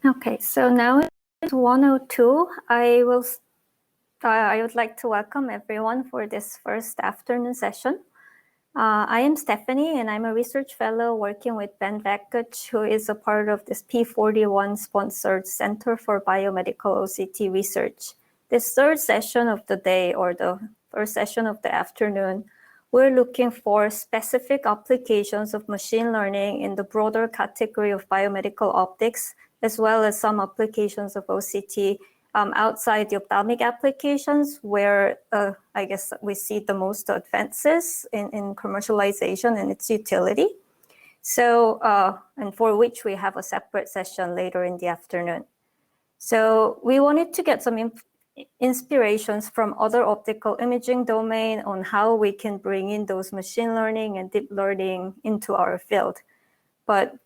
Okay, so now it's 1:02. I would like to welcome everyone for this first afternoon session. I am Stephanie, and I'm a research fellow working with Ben Vakuch, who is a part of this P41-sponsored Center for Biomedical OCT Research. This third session of the day, or the first session of the afternoon, we're looking for specific applications of machine learning in the broader category of biomedical optics, as well as some applications of OCT outside the ophthalmic applications, where I guess we see the most advances in commercialization and its utility. So, and for which we have a separate session later in the afternoon. So we wanted to get some inspirations from other optical imaging domain on how we can bring in those machine learning and deep learning into our field. But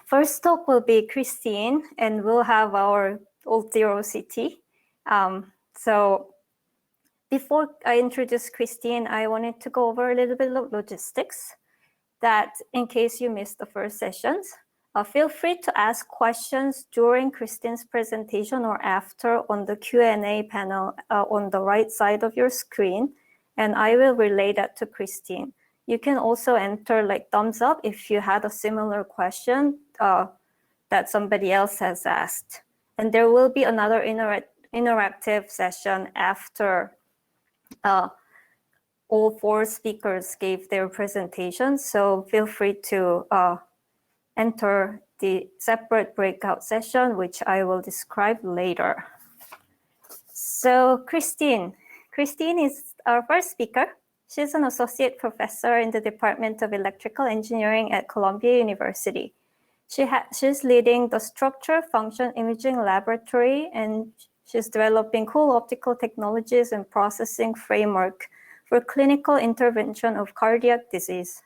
first talk will be Christine, and we'll have our old dear OCT. So before I introduce Christine, I wanted to go over a little bit of logistics, that in case you missed the first sessions, feel free to ask questions during Christine's presentation or after on the Q&A panel on the right side of your screen, and I will relay that to Christine. You can also enter like thumbs up if you had a similar question that somebody else has asked. And there will be another interactive session after all four speakers gave their presentations. So feel free to enter the separate breakout session, which I will describe later. So Christine is our first speaker. She's an associate professor in the Department of Electrical Engineering at Columbia University. She's leading the Structure Function Imaging Laboratory, and she's developing cool optical technologies and processing framework for clinical intervention of cardiac disease.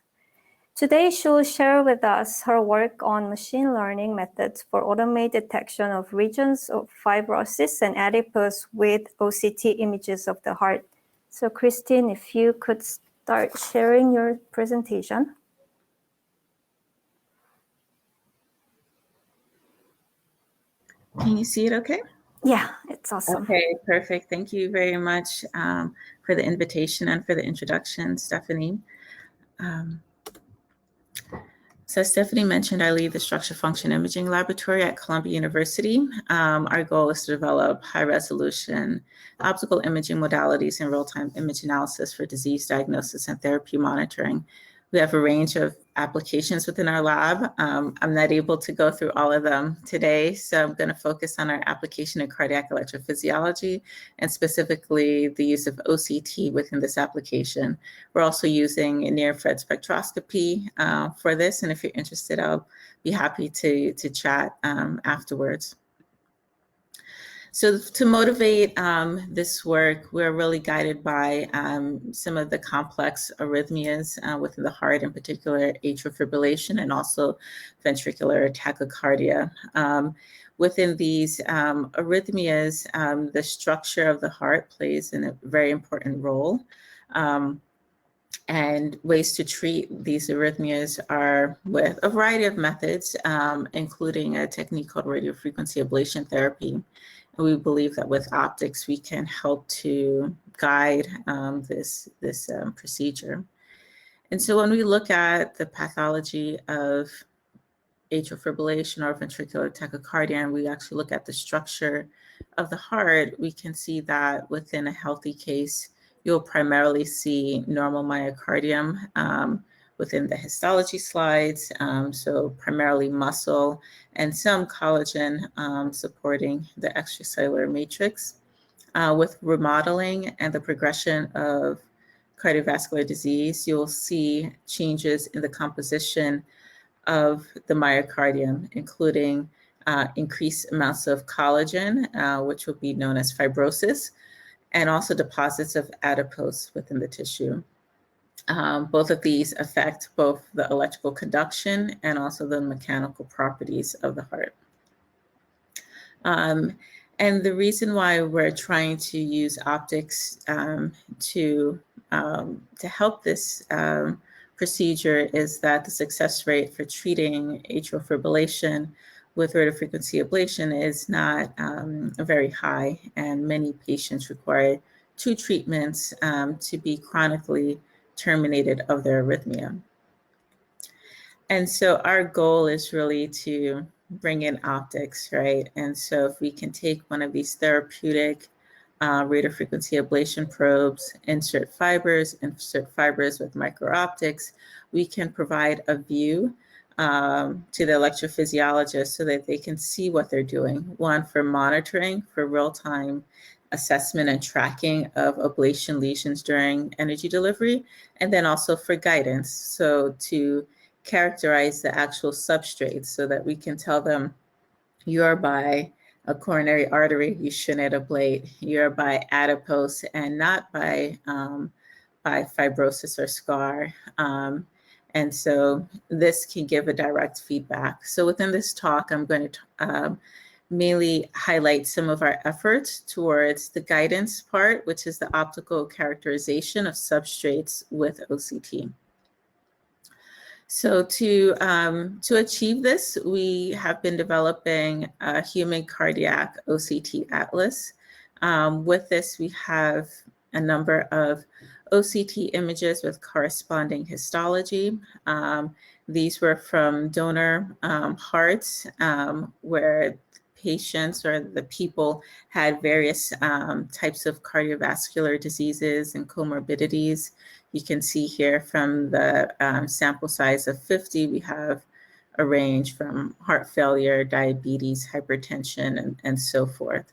Today, she will share with us her work on machine learning methods for automated detection of regions of fibrosis and adipose with OCT images of the heart. So Christine, if you could start sharing your presentation. Can you see it okay? Yeah, it's awesome. Okay, perfect. Thank you very much for the invitation and for the introduction, Stephanie. So as Stephanie mentioned, I lead the Structure Function Imaging Laboratory at Columbia University. Our goal is to develop high-resolution optical imaging modalities and real-time image analysis for disease diagnosis and therapy monitoring. We have a range of applications within our lab. I'm not able to go through all of them today, so I'm going to focus on our application in cardiac electrophysiology and specifically the use of OCT within this application. We're also using near-infrared spectroscopy for this, and if you're interested, I'll be happy to chat afterwards. So to motivate this work, we're really guided by some of the complex arrhythmias within the heart, in particular atrial fibrillation and also ventricular tachycardia. Within these arrhythmias, the structure of the heart plays a very important role. And ways to treat these arrhythmias are with a variety of methods, including a technique called radiofrequency ablation therapy. And we believe that with optics, we can help to guide this procedure. And so when we look at the pathology of atrial fibrillation or ventricular tachycardia, and we actually look at the structure of the heart, we can see that within a healthy case, you'll primarily see normal myocardium within the histology slides, so primarily muscle and some collagen supporting the extracellular matrix. With remodeling and the progression of cardiovascular disease, you'll see changes in the composition of the myocardium, including increased amounts of collagen, which will be known as fibrosis, and also deposits of adipose within the tissue. Both of these affect both the electrical conduction and also the mechanical properties of the heart. And the reason why we're trying to use optics to help this procedure is that the success rate for treating atrial fibrillation with radiofrequency ablation is not very high, and many patients require 2 treatments to be chronically terminated of their arrhythmia. And so our goal is really to bring in optics, right? And so if we can take one of these therapeutic radiofrequency ablation probes, insert fibers with micro-optics, we can provide a view to the electrophysiologist so that they can see what they're doing. One, for monitoring, for real-time assessment and tracking of ablation lesions during energy delivery, and then also for guidance. So to characterize the actual substrates so that we can tell them, you're by a coronary artery, you shouldn't ablate. You're by adipose and not by fibrosis or scar. And so this can give a direct feedback. So within this talk, I'm going to mainly highlight some of our efforts towards the guidance part, which is the optical characterization of substrates with OCT. So to achieve this, we have been developing a human cardiac OCT atlas. With this, we have a number of OCT images with corresponding histology. These were from donor hearts where patients or the people had various types of cardiovascular diseases and comorbidities. You can see here from the sample size of 50, we have a range from heart failure, diabetes, hypertension, and so forth.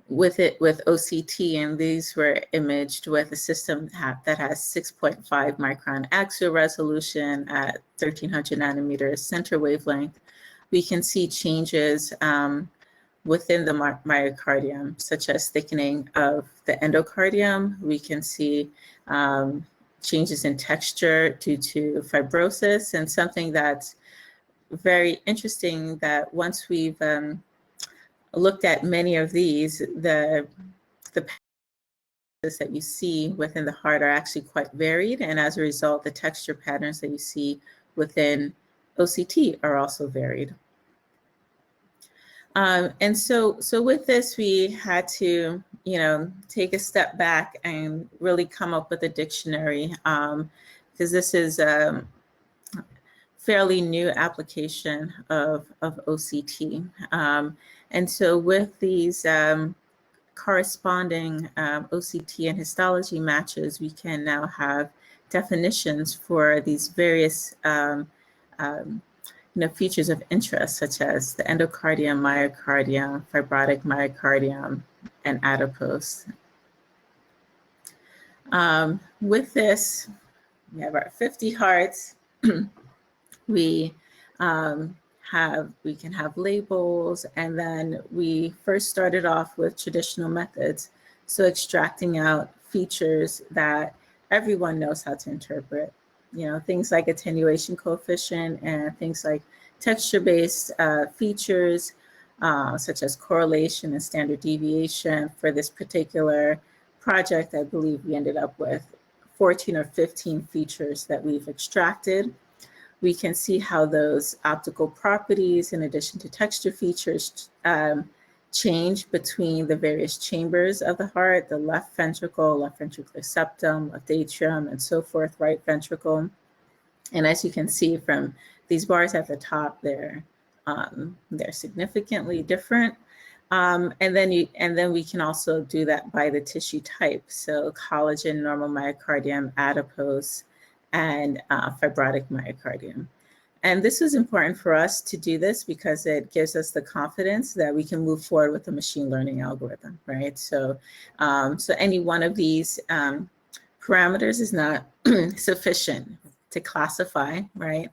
With OCT, and these were imaged with a system that has 6.5 micron axial resolution at 1300 nanometers center wavelength, we can see changes within the myocardium, such as thickening of the endocardium. We can see changes in texture due to fibrosis, and something that's very interesting that once we've looked at many of these, the patterns that you see within the heart are actually quite varied, and as a result, the texture patterns that you see within OCT are also varied. And so with this, we had to, take a step back and really come up with a dictionary, because this is a fairly new application of OCT. And so with these corresponding OCT and histology matches, we can now have definitions for these various features of interest, such as the endocardium, myocardium, fibrotic myocardium, and adipose. With this, we have our 50 hearts. We can have labels, and then we first started off with traditional methods, so extracting out features that everyone knows how to interpret. Things like attenuation coefficient and things like texture-based features, such as correlation and standard deviation. For this particular project, I believe we ended up with 14 or 15 features that we've extracted. We can see how those optical properties, in addition to texture features, change between the various chambers of the heart, the left ventricle, left ventricular septum, left atrium, and so forth, right ventricle. And as you can see from these bars at the top, they're significantly different. And then we can also do that by the tissue type. So collagen, normal myocardium, adipose, and fibrotic myocardium. And this was important for us to do this because it gives us the confidence that we can move forward with a machine learning algorithm, right? So any one of these parameters is not sufficient to classify, right?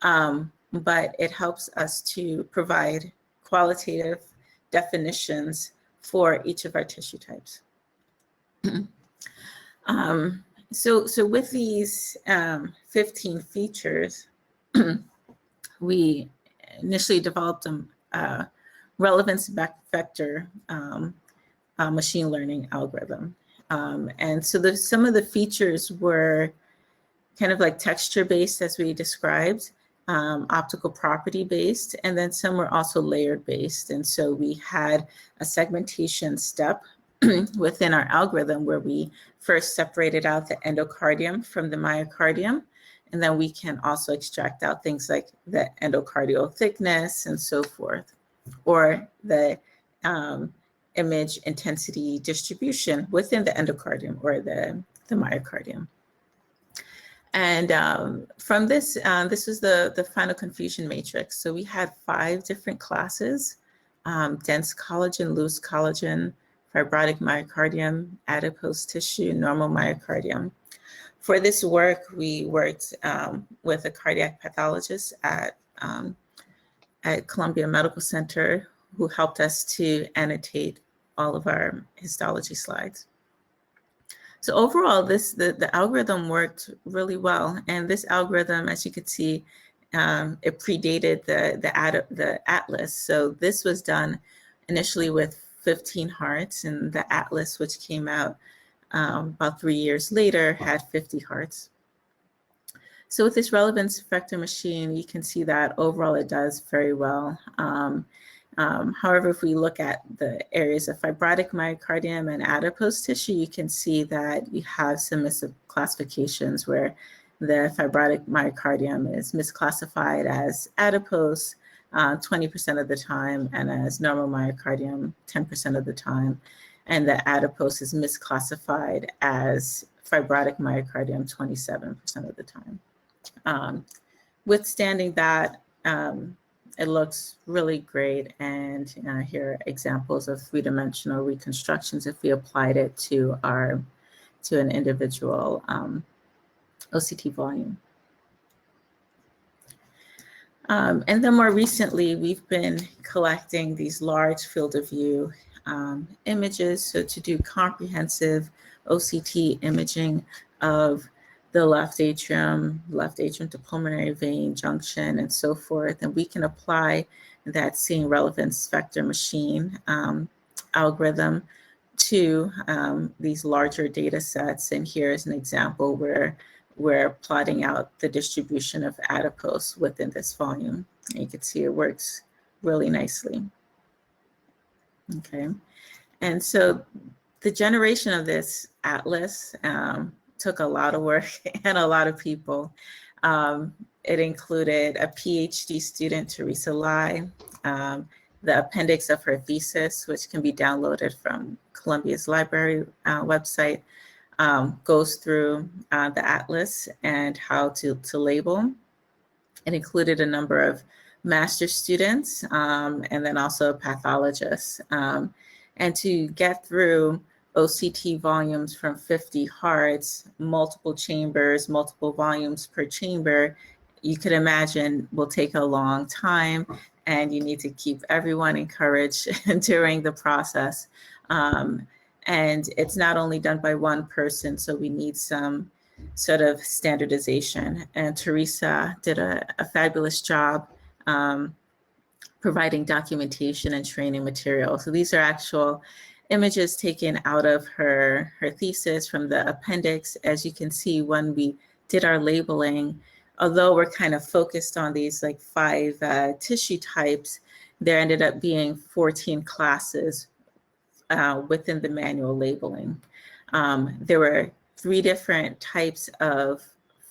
But it helps us to provide qualitative definitions for each of our tissue types. So with these 15 features, we initially developed a relevance vector machine learning algorithm. And so some of the features were kind of like texture-based, as we described. optical property based, and then some were also layered based. And so we had a segmentation step within our algorithm where we first separated out the endocardium from the myocardium. And then we can also extract out things like the endocardial thickness and so forth, or the image intensity distribution within the endocardium or the myocardium. And from this, this was the final confusion matrix. So we had 5 different classes: dense collagen, loose collagen, fibrotic myocardium, adipose tissue, normal myocardium. For this work, we worked with a cardiac pathologist at Columbia Medical Center who helped us to annotate all of our histology slides. So overall, the algorithm worked really well. And this algorithm, as you could see, it predated the Atlas. So this was done initially with 15 hearts, and the Atlas, which came out about 3 years later, had 50 hearts. So with this relevance vector machine, you can see that overall it does very well. However, if we look at the areas of fibrotic myocardium and adipose tissue, you can see that you have some misclassifications where the fibrotic myocardium is misclassified as adipose 20% of the time and as normal myocardium 10% of the time. And the adipose is misclassified as fibrotic myocardium 27% of the time. Withstanding that, it looks really great. And here are examples of 3-dimensional reconstructions if we applied it to an individual OCT volume. And then more recently, we've been collecting these large field of view images. So to do comprehensive OCT imaging of the left atrium to pulmonary vein junction, and so forth. And we can apply that same relevance vector machine algorithm to these larger data sets. And here's an example where we're plotting out the distribution of adipose within this volume. And you can see it works really nicely. Okay, and so the generation of this atlas took a lot of work and a lot of people. It included a PhD student, Teresa Lai, the appendix of her thesis, which can be downloaded from Columbia's library website, goes through the atlas and how to label. It included a number of master's students and then also a pathologist. And to get through OCT volumes from 50 hearts, multiple chambers, multiple volumes per chamber, you could imagine will take a long time, and you need to keep everyone encouraged during the process. And it's not only done by one person, so we need some sort of standardization. And Teresa did a fabulous job providing documentation and training material. So these are actual images taken out of her thesis from the appendix. As you can see, when we did our labeling, although we're kind of focused on these like 5 tissue types, there ended up being 14 classes within the manual labeling. There were 3 different types of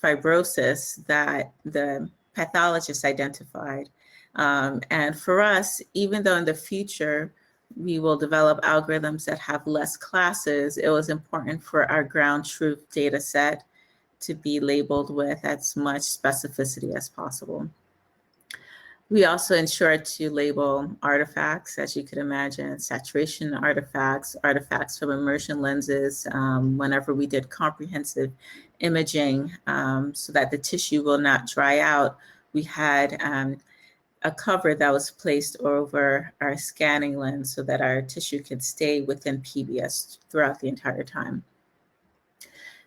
fibrosis that the pathologist identified. And for us, even though in the future, we will develop algorithms that have less classes, it was important for our ground truth data set to be labeled with as much specificity as possible. We also ensured to label artifacts, as you could imagine, saturation artifacts, artifacts from immersion lenses, whenever we did comprehensive imaging, so that the tissue will not dry out. We had a cover that was placed over our scanning lens so that our tissue could stay within PBS throughout the entire time.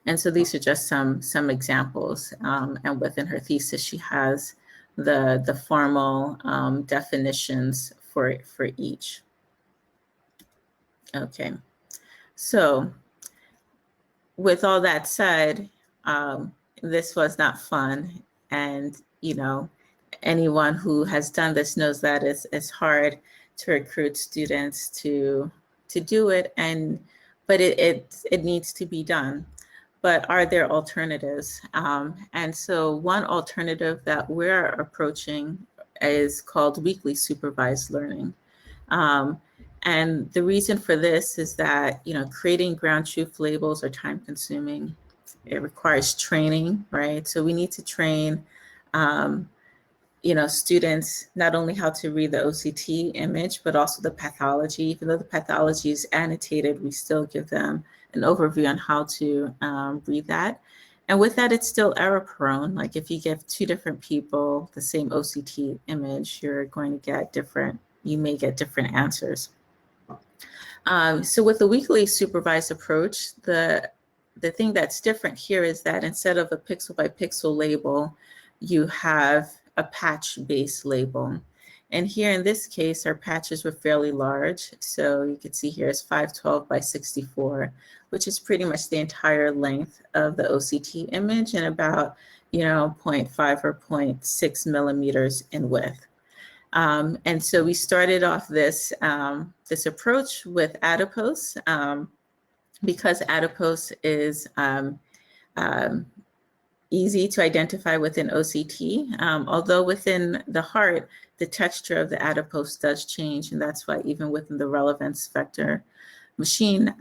And so these are just some examples. And within her thesis, she has the formal definitions for each. Okay, so with all that said, this was not fun. And, you know, anyone who has done this knows that it's hard to recruit students to do it, but it needs to be done. But are there alternatives? And so one alternative that we're approaching is called weekly supervised learning. And the reason for this is that, creating ground truth labels are time consuming. It requires training, right? So we need to train, students not only how to read the OCT image, but also the pathology. Even though the pathology is annotated, we still give them an overview on how to read that. And with that, it's still error prone. Like if you give two different people the same OCT image, you may get different answers. So with the weekly supervised approach, the thing that's different here is that instead of a pixel by pixel label, you have a patch-based label. And here in this case, our patches were fairly large. So you can see here is 512 by 64, which is pretty much the entire length of the OCT image and about, 0.5 or 0.6 millimeters in width. And so we started off this approach with Adipose because Adipose is easy to identify within OCT, although within the heart, the texture of the adipose does change, and that's why even within the relevance vector machine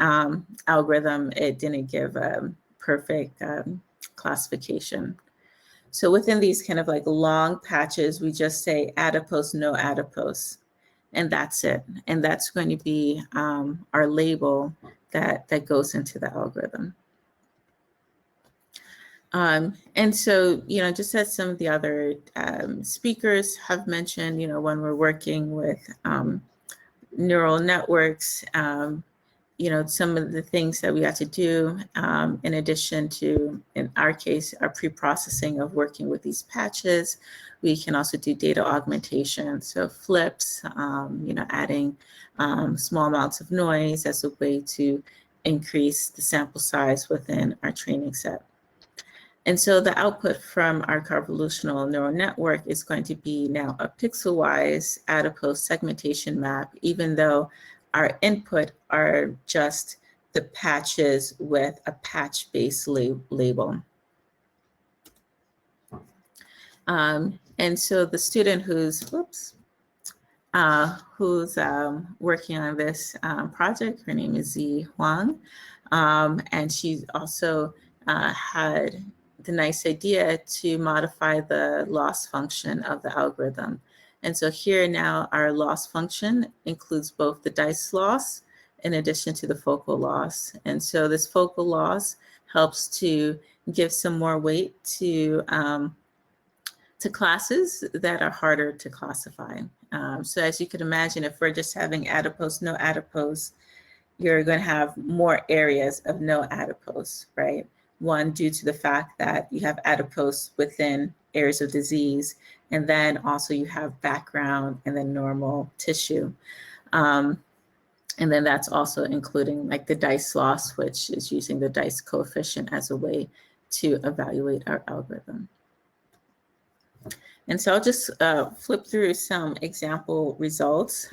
algorithm, it didn't give a perfect classification. So within these kind of like long patches, we just say adipose, no adipose, and that's it. And that's going to be our label that goes into the algorithm. And so, just as some of the other speakers have mentioned, when we're working with neural networks, some of the things that we have to do, in addition to, in our case, our pre-processing of working with these patches, we can also do data augmentation. So flips, adding small amounts of noise as a way to increase the sample size within our training set. And so the output from our convolutional neural network is going to be now a pixel-wise adipose segmentation map, even though our input are just the patches with a patch-based label. And so the student who's working on this project, her name is Zi Huang, and she's also had the nice idea to modify the loss function of the algorithm. And so here now our loss function includes both the dice loss in addition to the focal loss. And so this focal loss helps to give some more weight to classes that are harder to classify. So as you can imagine, if we're just having adipose, no adipose, you're going to have more areas of no adipose, right? One, due to the fact that you have adipose within areas of disease, and then also you have background and then normal tissue. And then that's also including like the dice loss, which is using the dice coefficient as a way to evaluate our algorithm. And so I'll just flip through some example results.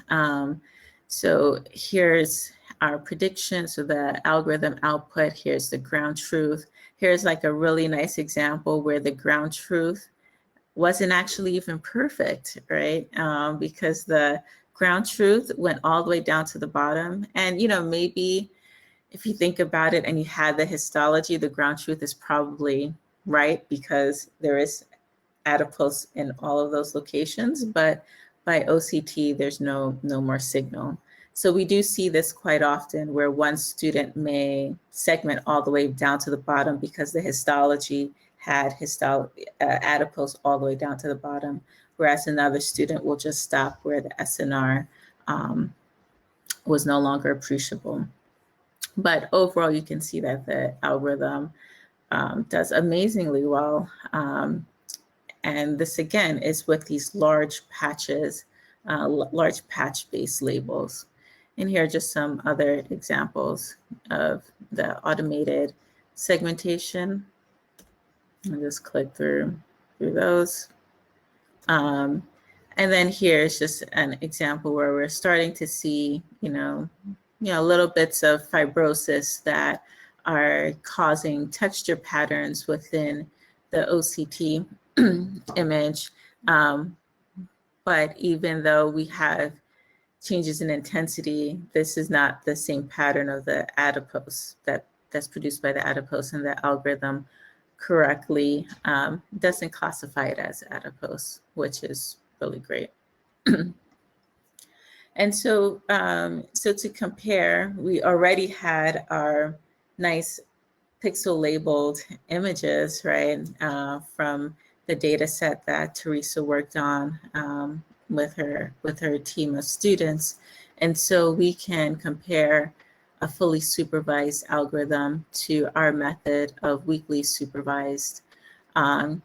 So here's our prediction. So the algorithm output, here's the ground truth. Here's like a really nice example where the ground truth wasn't actually even perfect, right? Because the ground truth went all the way down to the bottom. And, maybe if you think about it and you had the histology, the ground truth is probably right because there is adipose in all of those locations, but by OCT, there's no more signal. So we do see this quite often where one student may segment all the way down to the bottom because the histology had adipose all the way down to the bottom, whereas another student will just stop where the SNR was no longer appreciable. But overall, you can see that the algorithm does amazingly well. And this, again, is with these large patches, large patch-based labels. And here are just some other examples of the automated segmentation. I'll just click through those. And then here's just an example where we're starting to see, little bits of fibrosis that are causing texture patterns within the OCT image. But even though we have changes in intensity, this is not the same pattern of the adipose that's produced by the adipose, and the algorithm correctly doesn't classify it as adipose, which is really great. And so, so to compare, we already had our nice pixel labeled images, right, from the data set that Teresa worked on with her team of students. And so we can compare a fully supervised algorithm to our method of weakly supervised. And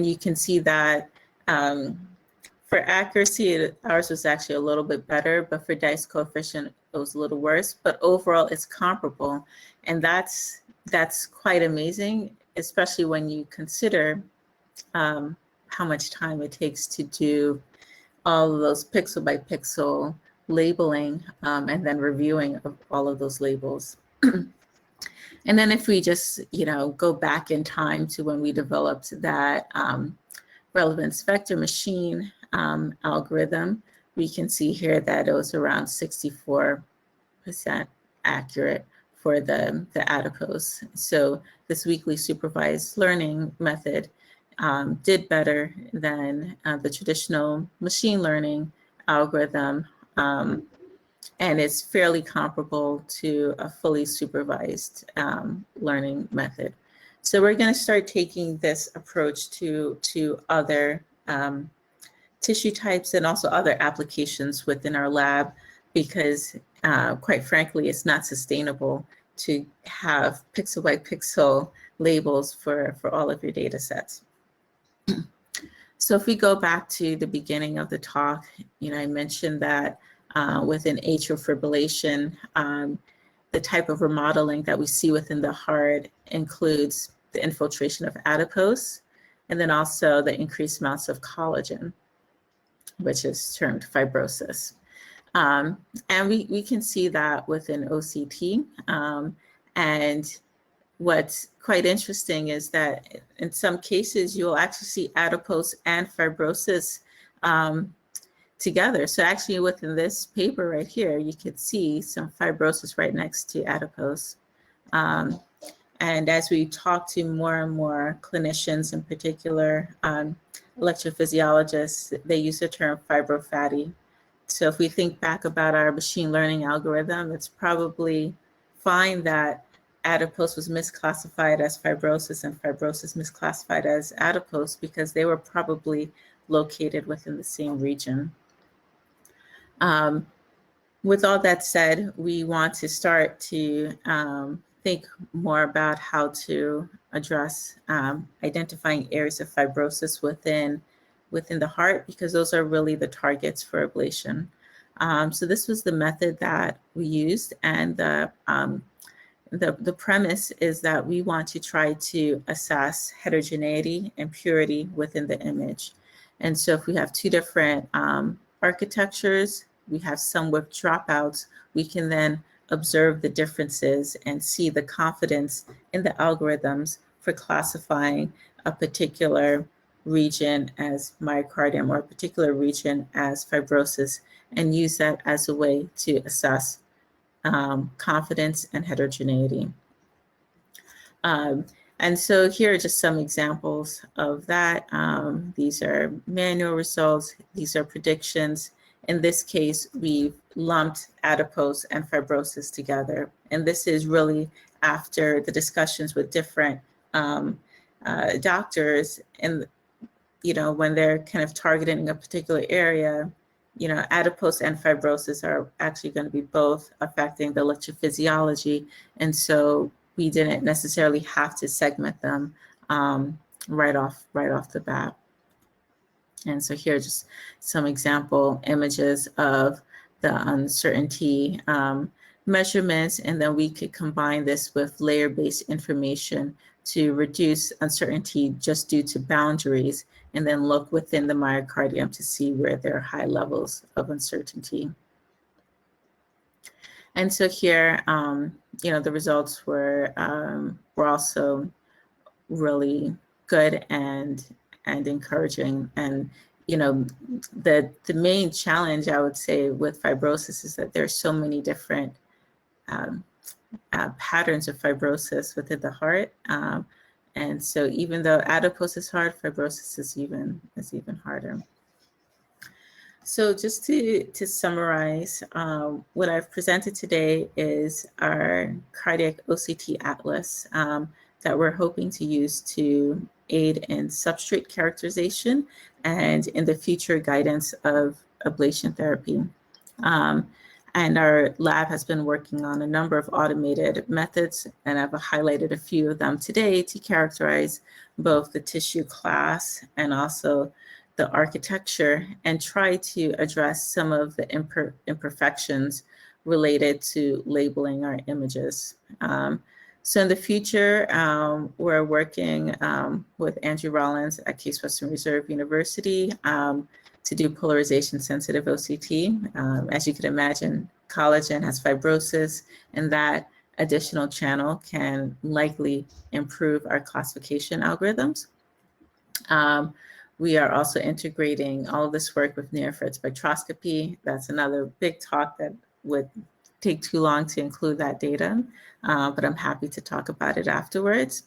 you can see that for accuracy, ours was actually a little bit better, but for dice coefficient, it was a little worse. But overall, it's comparable. And that's quite amazing, especially when you consider how much time it takes to do all of those pixel by pixel labeling and then reviewing of all of those labels. And then if we just, go back in time to when we developed that relevance vector machine algorithm, we can see here that it was around 64% accurate for the adipose. So this weakly supervised learning method did better than the traditional machine learning algorithm, and it's fairly comparable to a fully supervised learning method. So we're going to start taking this approach to other tissue types and also other applications within our lab, because quite frankly, it's not sustainable to have pixel by pixel labels for all of your data sets. So if we go back to the beginning of the talk, I mentioned that within atrial fibrillation, the type of remodeling that we see within the heart includes the infiltration of adipose, and then also the increased amounts of collagen, which is termed fibrosis. And we can see that within OCT. And what's quite interesting is that in some cases, you'll actually see adipose and fibrosis together. So actually within this paper right here, you could see some fibrosis right next to adipose. And as we talk to more and more clinicians, in particular electrophysiologists, they use the term fibrofatty. So if we think back about our machine learning algorithm, it's probably fine that adipose was misclassified as fibrosis and fibrosis misclassified as adipose, because they were probably located within the same region. With all that said, we want to start to think more about how to address identifying areas of fibrosis within the heart, because those are really the targets for ablation. So this was the method that we used, and the premise is that we want to try to assess heterogeneity and purity within the image. And so if we have two different architectures, we have some with dropouts, we can then observe the differences and see the confidence in the algorithms for classifying a particular region as myocardium or a particular region as fibrosis, and use that as a way to assess confidence and heterogeneity. And so here are just some examples of that. These are manual results. These are predictions. In this case, we've lumped adipose and fibrosis together. And this is really after the discussions with different doctors, and when they're kind of targeting a particular area, adipose and fibrosis are actually going to be both affecting the electrophysiology. And so we didn't necessarily have to segment them right off the bat. And so here are just some example images of the uncertainty measurements, and then we could combine this with layer-based information to reduce uncertainty just due to boundaries, and then look within the myocardium to see where there are high levels of uncertainty. And so here, the results were also really good and encouraging. And the main challenge, I would say, with fibrosis is that there's so many different patterns of fibrosis within the heart. And so even though adipose is hard, fibrosis is even harder. So just to summarize, what I've presented today is our cardiac OCT atlas that we're hoping to use to aid in substrate characterization and in the future guidance of ablation therapy. And our lab has been working on a number of automated methods, and I've highlighted a few of them today to characterize both the tissue class and also the architecture, and try to address some of the imperfections related to labeling our images. So in the future, we're working with Andrew Rollins at Case Western Reserve University to do polarization sensitive OCT. As you can imagine, collagen has fibrosis, and that additional channel can likely improve our classification algorithms. We are also integrating all of this work with near-infrared spectroscopy. That's another big talk that would take too long to include that data, but I'm happy to talk about it afterwards.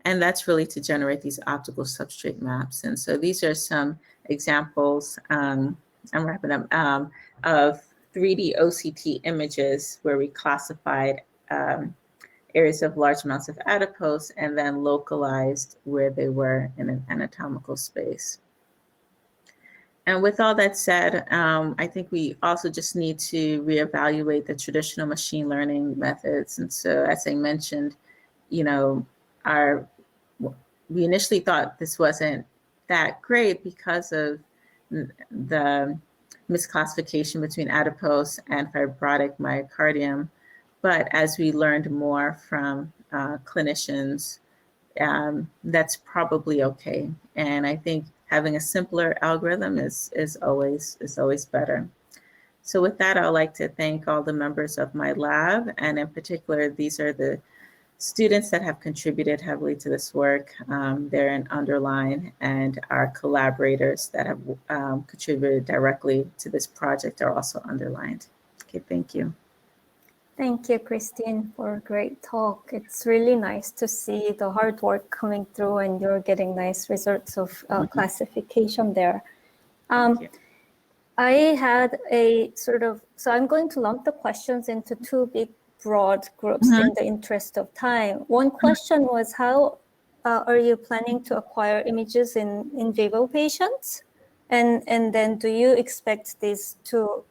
And that's really to generate these optical substrate maps. And so these are some examples, I'm wrapping up, of 3D OCT images where we classified areas of large amounts of adipose and then localized where they were in an anatomical space. And with all that said, I think we also just need to reevaluate the traditional machine learning methods. And so, as I mentioned, we initially thought this wasn't that great because of the misclassification between adipose and fibrotic myocardium. But as we learned more from clinicians, that's probably okay. And I think having a simpler algorithm is always better. So with that, I'd like to thank all the members of my lab, and in particular, these are the students that have contributed heavily to this work. They're in underline, and our collaborators that have contributed directly to this project are also underlined. Okay, thank you. Thank you, Christine, for a great talk. It's really nice to see the hard work coming through, and you're getting nice results of classification there. I had a so I'm going to lump the questions into two big broad groups in the interest of time. One question was, how are you planning to acquire images in vivo patients? And then do you expect this to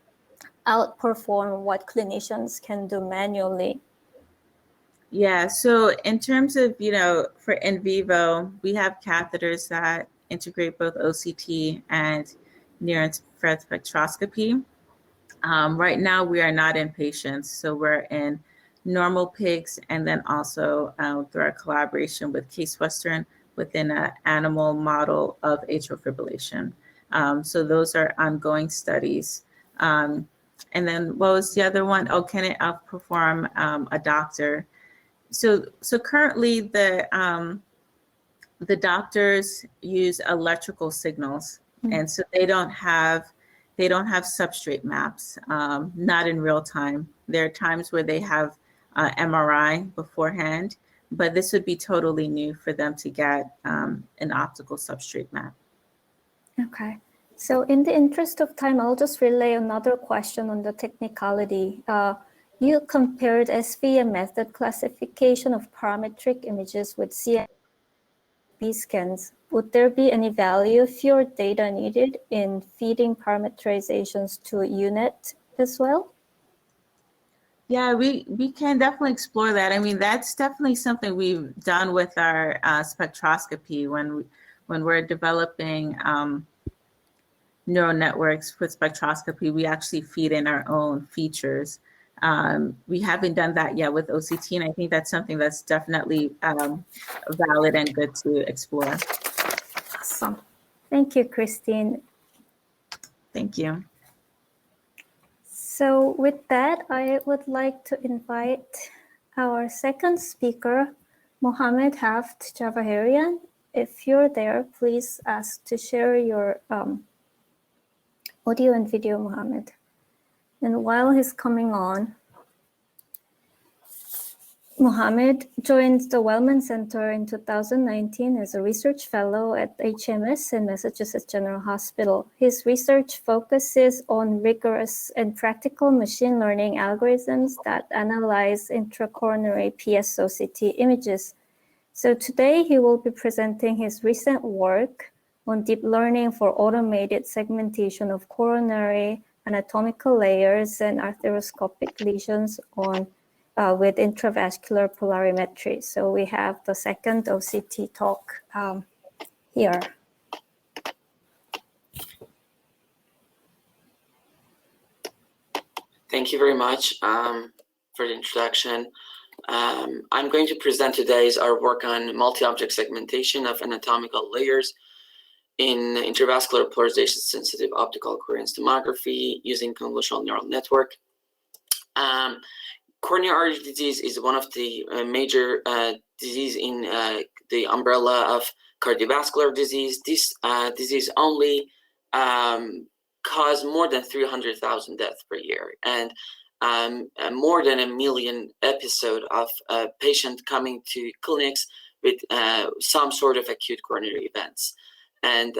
outperform what clinicians can do manually? Yeah, so in terms of, for in vivo, we have catheters that integrate both OCT and near-infrared spectroscopy. Right now, we are not in patients, so we're in normal pigs, and then also through our collaboration with Case Western within an animal model of atrial fibrillation. So those are ongoing studies. And then what was the other one? Oh, can it outperform a doctor? So currently the doctors use electrical signals, and so they don't have substrate maps, not in real time. There are times where they have MRI beforehand, but this would be totally new for them to get an optical substrate map. Okay. So in the interest of time, I'll just relay another question on the technicality. You compared SVM method classification of parametric images with CNB scans. Would there be any value if your data needed in feeding parameterizations to UNET as well? Yeah, we can definitely explore that. I mean, that's definitely something we've done with our spectroscopy when we're developing neural networks with spectroscopy. We actually feed in our own features. We haven't done that yet with OCT, and I think that's something that's definitely valid and good to explore. Awesome. Thank you, Christine. Thank you. So with that, I would like to invite our second speaker, Mohammed Haft Javaharian. If you're there, please ask to share your audio and video, Mohammed. And while he's coming on, Mohammed joined the Wellman Center in 2019 as a research fellow at HMS and Massachusetts General Hospital. His research focuses on rigorous and practical machine learning algorithms that analyze intracoronary PSOCT images. So today he will be presenting his recent work on deep learning for automated segmentation of coronary anatomical layers and arthroscopic lesions on with intravascular polarimetry. So we have the second OCT talk here. Thank you very much for the introduction. I'm going to present today's our work on multi-object segmentation of anatomical layers in intravascular polarization-sensitive optical coherence tomography using convolutional neural network. Coronary artery disease is one of the major disease in the umbrella of cardiovascular disease. This disease only cause more than 300,000 deaths per year, and more than 1 million episodes of patients coming to clinics with some sort of acute coronary events. And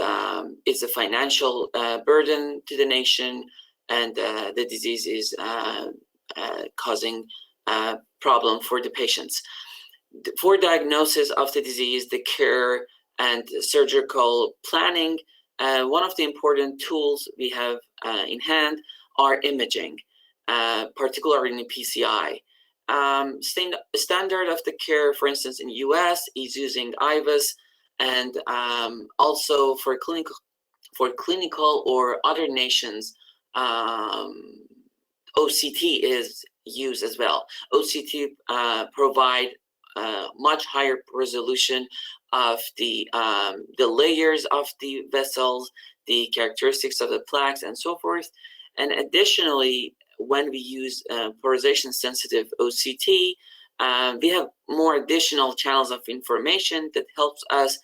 it's a financial burden to the nation, and the disease is causing problem for the patients. For diagnosis of the disease, the care and surgical planning, one of the important tools we have in hand are imaging, particularly in the PCI. Standard of the care, for instance, in the US is using IVUS, and also for clinical or other nations, OCT is used as well. OCT provide much higher resolution of the layers of the vessels, the characteristics of the plaques, and so forth. And additionally, when we use polarization-sensitive OCT, we have more additional channels of information that helps us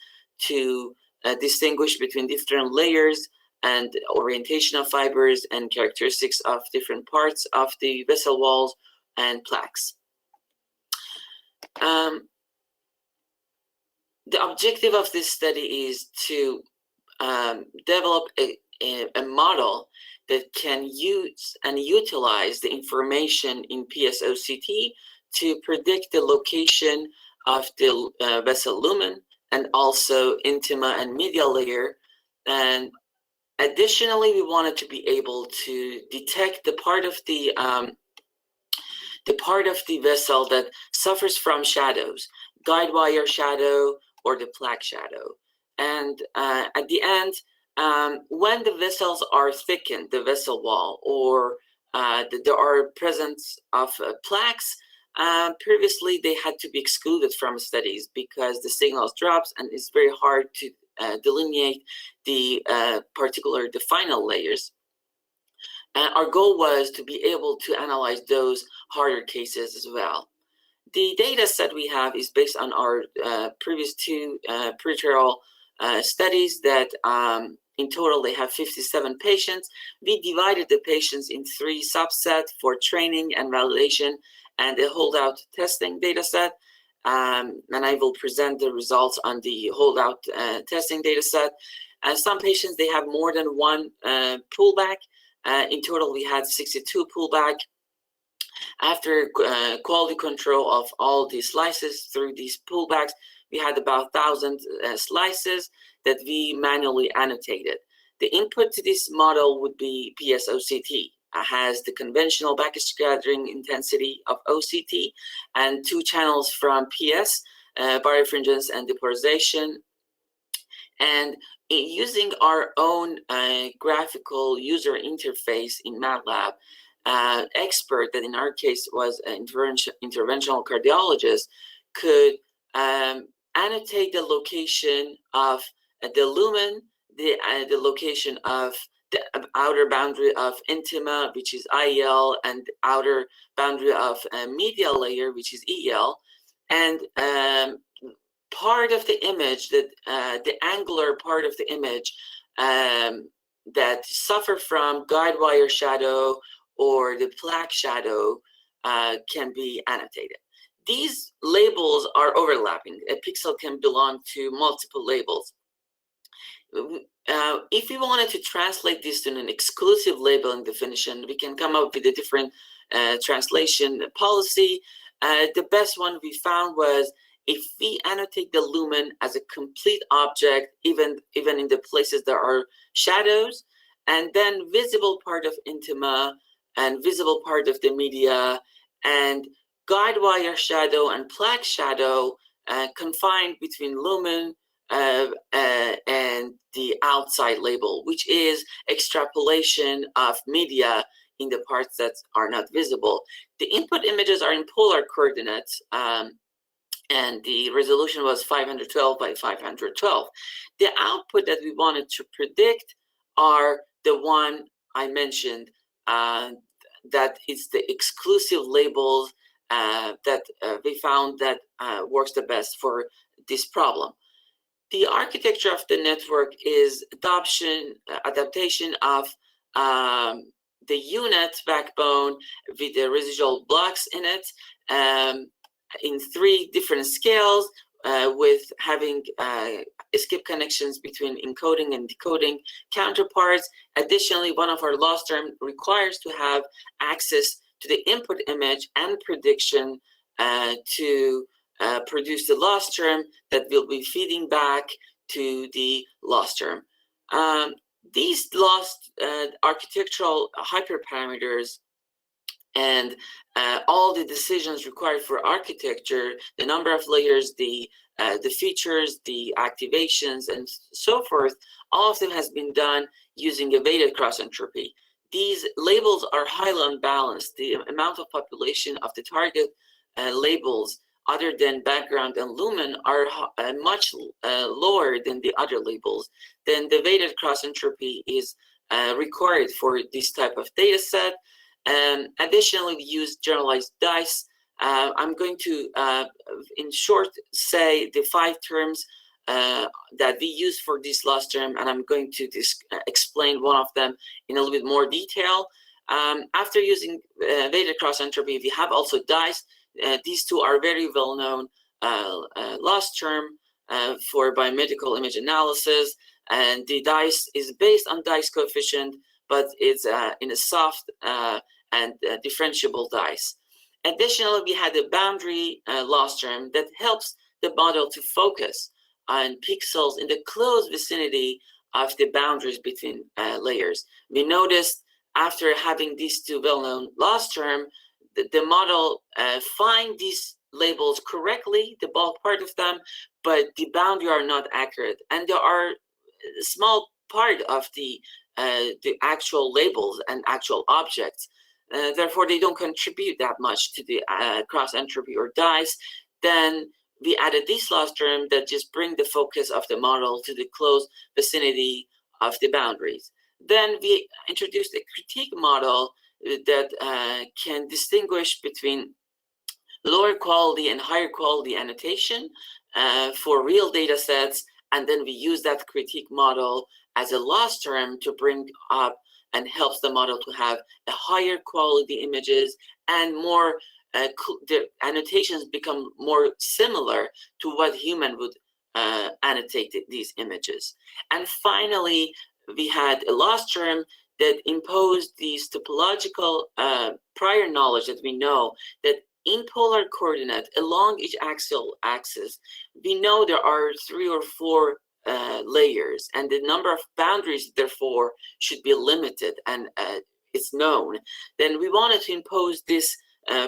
to distinguish between different layers and orientation of fibers and characteristics of different parts of the vessel walls and plaques. The objective of this study is to develop a model that can use and utilize the information in PSOCT to predict the location of the vessel lumen and also intima and medial layer. And additionally, we wanted to be able to detect the part of the vessel that suffers from shadows, guide wire shadow or the plaque shadow. And at the end, when the vessels are thickened, the vessel wall, or there are presence of plaques, previously they had to be excluded from studies because the signals drops and it's very hard to delineate the the final layers. Our goal was to be able to analyze those harder cases as well. The data set we have is based on our previous two pretrial studies that in total they have 57 patients. We divided the patients in 3 subsets for training and validation and a holdout testing data set. And I will present the results on the holdout testing data set. Some patients, they have more than one pullback. In total, we had 62 pullback. After quality control of all the slices through these pullbacks, we had about 1,000 slices that we manually annotated. The input to this model would be PSOCT. Has the conventional backscattering intensity of OCT and 2 channels from PS, birefringence and depolarization. And using our own graphical user interface in MATLAB, expert, that in our case was an interventional cardiologist, could annotate the location of the lumen, the location of the outer boundary of intima, which is IEL, and the outer boundary of medial layer, which is EL, and part of the image, that the angular part of the image that suffer from guide wire shadow or the plaque shadow can be annotated. These labels are overlapping. A pixel can belong to multiple labels. If we wanted to translate this to an exclusive labeling definition, we can come up with a different translation policy. The best one we found was, if we annotate the lumen as a complete object, even in the places there are shadows, and then visible part of intima and visible part of the media, and guide wire shadow and plaque shadow confined between lumen and the outside label, which is extrapolation of media in the parts that are not visible. The input images are in polar coordinates, and the resolution was 512 by 512. The output that we wanted to predict are the one I mentioned, that is the exclusive labels that we found that works the best for this problem. The architecture of the network is adaptation of the unit backbone with the residual blocks in it, in 3 different scales, with having skip connections between encoding and decoding counterparts. Additionally, one of our loss term requires to have access to the input image and prediction to produce the loss term that will be feeding back to the loss term. These lost architectural hyperparameters and all the decisions required for architecture, the number of layers, the features, the activations, and so forth, all of them has been done using a weighted cross entropy. These labels are highly unbalanced. The amount of population of the target labels other than background and lumen are much lower than the other labels. Then the weighted cross entropy is required for this type of data set. Additionally, we use generalized dice. I'm going to, in short, say the 5 terms that we use for this loss term, and I'm going to explain one of them in a little bit more detail. After using weighted cross entropy, we have also dice. These 2 are very well-known loss term for biomedical image analysis, and the dice is based on dice coefficient, but it's in a soft and differentiable dice. Additionally, we had a boundary loss term that helps the model to focus on pixels in the close vicinity of the boundaries between layers. We noticed after having these 2 well-known loss term, the model find these labels correctly, the bulk part of them, but the boundary are not accurate, and there are a small part of the actual labels and actual objects. Therefore, they don't contribute that much to the cross entropy or dice. Then we added this loss term that just bring the focus of the model to the close vicinity of the boundaries. Then we introduced a critique model that can distinguish between lower quality and higher quality annotation for real data sets. And then we use that critique model as a loss term to bring up and helps the model to have a higher quality images and more, the annotations become more similar to what human would annotate these images. And finally, we had a loss term that imposed these topological prior knowledge that we know that in polar coordinate along each axial axis, we know there are 3 or 4 layers, and the number of boundaries therefore should be limited, and it's known. Then we wanted to impose this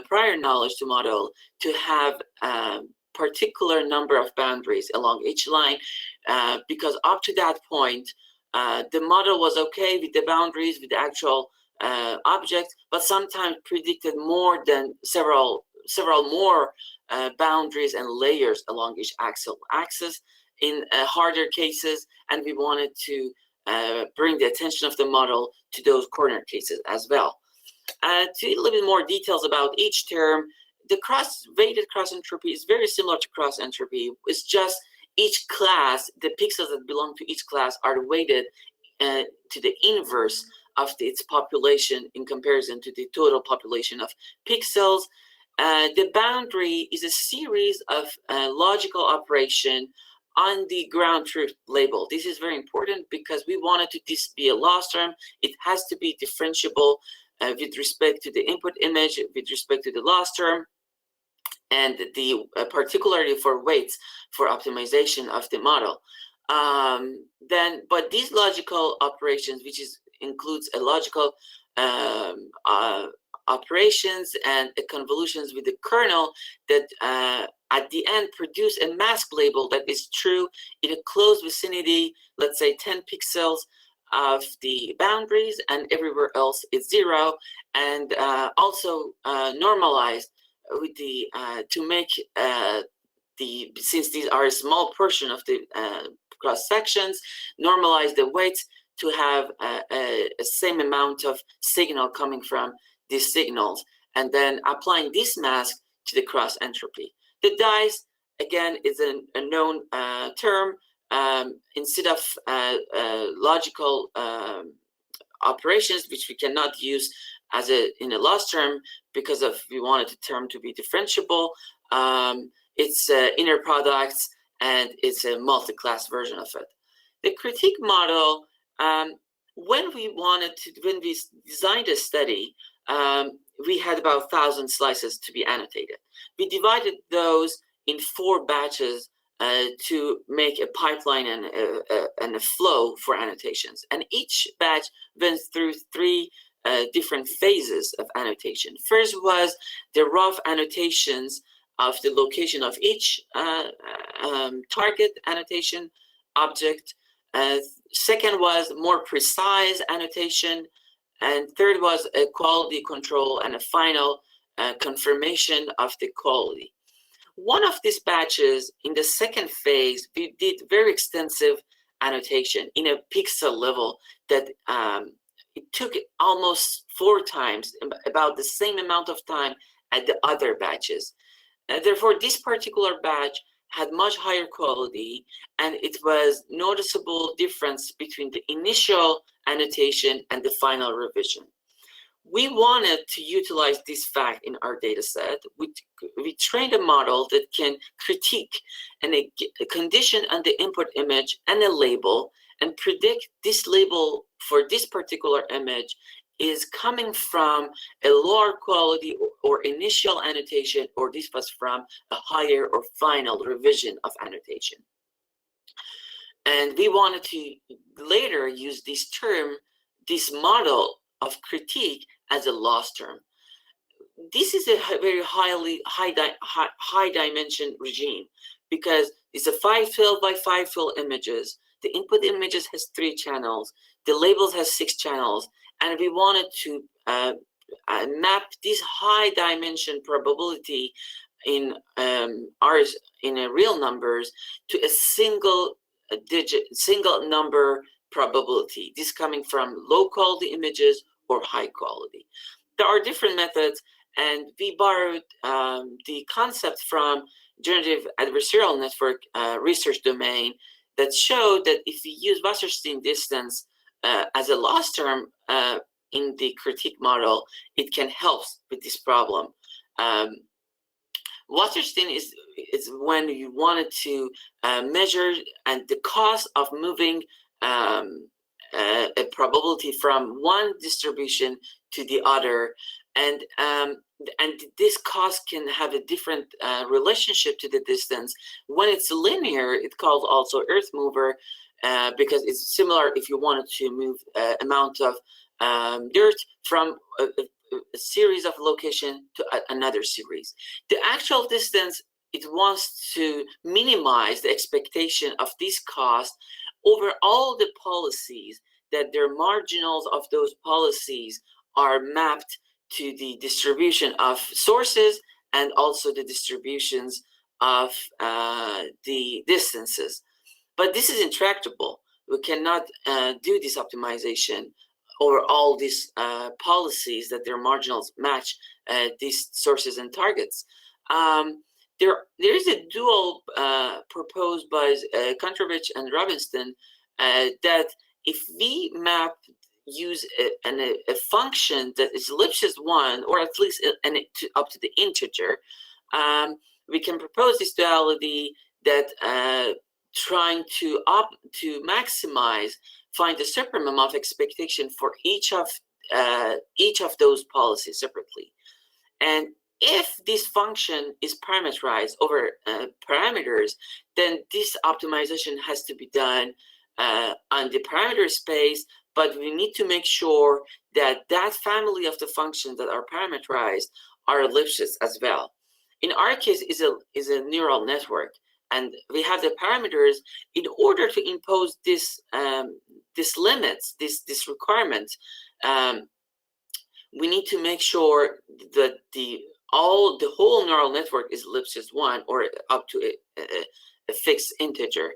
prior knowledge to model to have particular number of boundaries along each line, because up to that point the model was okay with the boundaries, with the actual object, but sometimes predicted more than several more boundaries and layers along each axis in harder cases, and we wanted to bring the attention of the model to those corner cases as well. To a little bit more details about each term, the weighted cross entropy is very similar to cross entropy. It's just each class, the pixels that belong to each class are weighted to the inverse of its population in comparison to the total population of pixels. The boundary is a series of logical operation on the ground truth label. This is very important because we wanted this be a loss term. It has to be differentiable with respect to the input image, with respect to the loss term, and the particularly for weights for optimization of the model. But these logical operations, which includes a logical operations and convolutions with the kernel that at the end produce a mask label that is true in a close vicinity, let's say 10 pixels of the boundaries, and everywhere else is 0, and also normalized with the to make since these are a small portion of the cross sections, normalize the weights to have a same amount of signal coming from these signals, and then applying this mask to the cross entropy. The dice, again, is a known term. Instead of logical operations, which we cannot use as in a loss term because we wanted the term to be differentiable, it's inner products, and it's a multi-class version of it. The critique model, when we designed a study, we had about 1,000 slices to be annotated. We divided those in 4 batches to make a pipeline and a flow for annotations. And each batch went through 3 different phases of annotation. First was the rough annotations of the location of each target annotation object. Second was more precise annotation. And third was a quality control and a final confirmation of the quality. One of these batches, in the second phase, we did very extensive annotation in a pixel level that it took almost 4 times, about the same amount of time at the other batches. Therefore, this particular batch had much higher quality, and it was noticeable difference between the initial annotation and the final revision. We wanted to utilize this fact in our data set. We trained a model that can critique a condition on the input image and a label and predict this label for this particular image is coming from a lower quality or initial annotation, or this was from a higher or final revision of annotation. And we wanted to later use this term, this model of critique, as a loss term. This is a very high dimension regime because it's a 512 by 512 images. The input images has 3 channels. The labels has 6 channels. And we wanted to map this high dimension probability in real numbers to a single number probability. This coming from low quality images or high quality. There are different methods, and we borrowed the concept from generative adversarial network research domain that showed that if we use Wasserstein distance as a loss term in the critique model, it can help with this problem. Wasserstein is when you wanted to measure and the cost of moving a probability from one distribution to the other, and this cost can have a different relationship to the distance. When it's linear, it's called also earth mover because it's similar if you wanted to move amount of dirt from a series of location to another series. The actual distance, it wants to minimize the expectation of this cost over all the policies, that their marginals of those policies are mapped to the distribution of sources and also the distributions of the distances. But this is intractable. We cannot do this optimization over all these policies that their marginals match these sources and targets. There is a dual proposed by Kontrovich and Robinson that if we use a function that is Lipschitz 1, or at least up to the integer, we can propose this duality that trying to maximize, find the supremum of expectation for each of those policies separately. And if this function is parameterized over parameters, then this optimization has to be done on the parameter space, but we need to make sure that that family of the functions that are parameterized are Lipschitz as well. In our case, is a neural network, and we have the parameters. In order to impose this limits, this requirement, we need to make sure that the whole neural network is Lipschitz 1 or up to a fixed integer.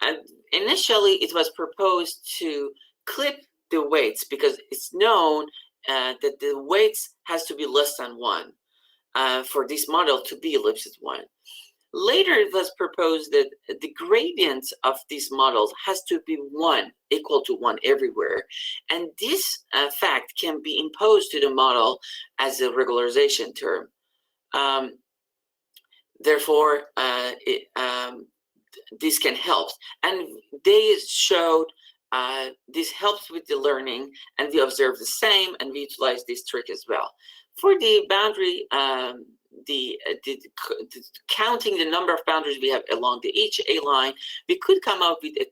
And initially, it was proposed to clip the weights because it's known that the weights has to be less than 1 for this model to be Lipschitz 1. Later, it was proposed that the gradient of these models has to be 1, equal to 1 everywhere. And this fact can be imposed to the model as a regularization term. Therefore, this can help. And they showed this helps with the learning, and we observe the same, and we utilize this trick as well. For the boundary, the counting the number of boundaries we have along each A line, we could come up with a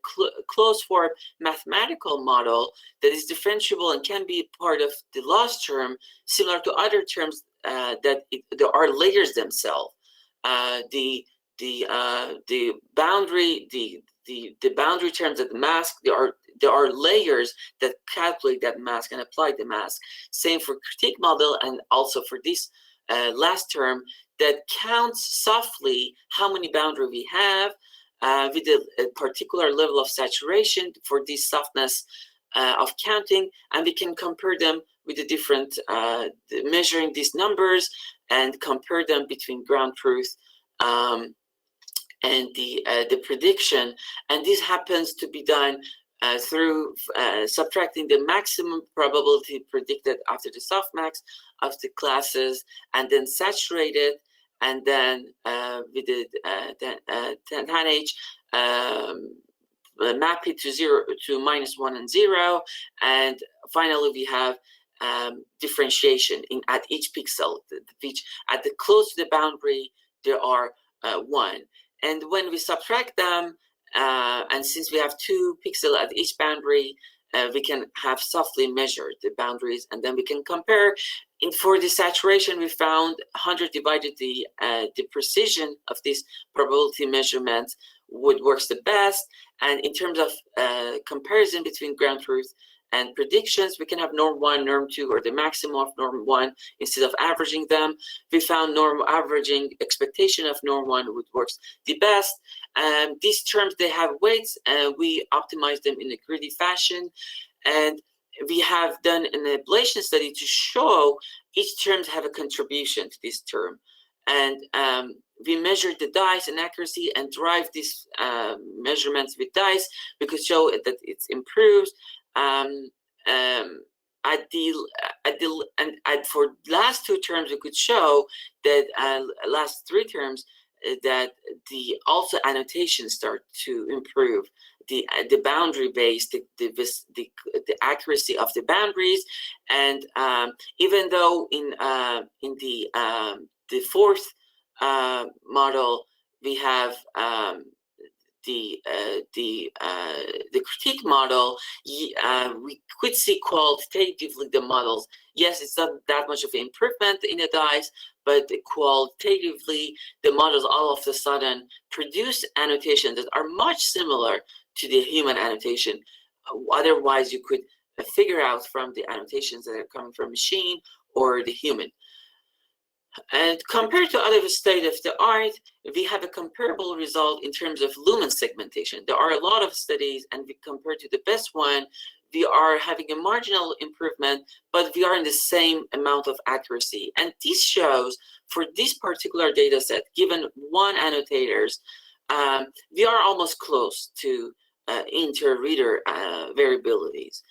closed form mathematical model that is differentiable and can be part of the loss term, similar to other terms that there are layers themselves. The boundary, the boundary terms of the mask, there are layers that calculate that mask and apply the mask. Same for critique model, and also for this last term that counts softly how many boundaries we have with a particular level of saturation for this softness of counting, and we can compare them with the different measuring these numbers and compare them between ground truth and the prediction. And this happens to be done through subtracting the maximum probability predicted after the softmax of the classes, and then saturate it, and then with the tan H map it to 0 to -1 and 0, and finally we have differentiation at each pixel. At the close to the boundary there are 1, and when we subtract them, and since we have 2 pixels at each boundary, we can have softly measured the boundaries, and then we can compare. For the saturation, we found 100 divided the precision of this probability measurement works the best. And in terms of comparison between ground truth and predictions, we can have norm 1, norm 2, or the maximum of norm 1 instead of averaging them. We found norm averaging expectation of norm 1 works the best. These terms, they have weights, and we optimize them in a greedy fashion. And we have done an ablation study to show each terms have a contribution to this term. And we measured the dice and accuracy and drive these measurements with dice. We could show that it improves. For last 2 terms, we could show that last 3 terms that the also annotations start to improve. The boundary base, the accuracy of the boundaries, and even though in the 4th model we have the critique model, we could see qualitatively the models. Yes, it's not that much of an improvement in the dice, but qualitatively the models all of a sudden produce annotations that are much similar to the human annotation. Otherwise, you could figure out from the annotations that are coming from machine or the human. And compared to other state of the art, we have a comparable result in terms of lumen segmentation. There are a lot of studies, and we compared to the best one, we are having a marginal improvement, but we are in the same amount of accuracy. And this shows for this particular data set, given one annotators, we are almost close to inter-reader variabilities.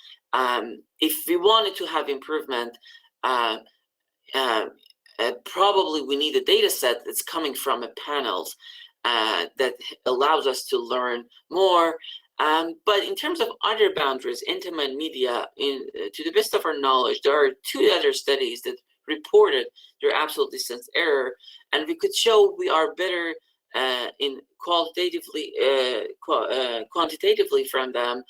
If we wanted to have improvement, probably we need a data set that's coming from a panels that allows us to learn more. But in terms of other boundaries, intimate media, to the best of our knowledge, there are 2 other studies that reported their absolute distance error, and we could show we are better in quantitatively from them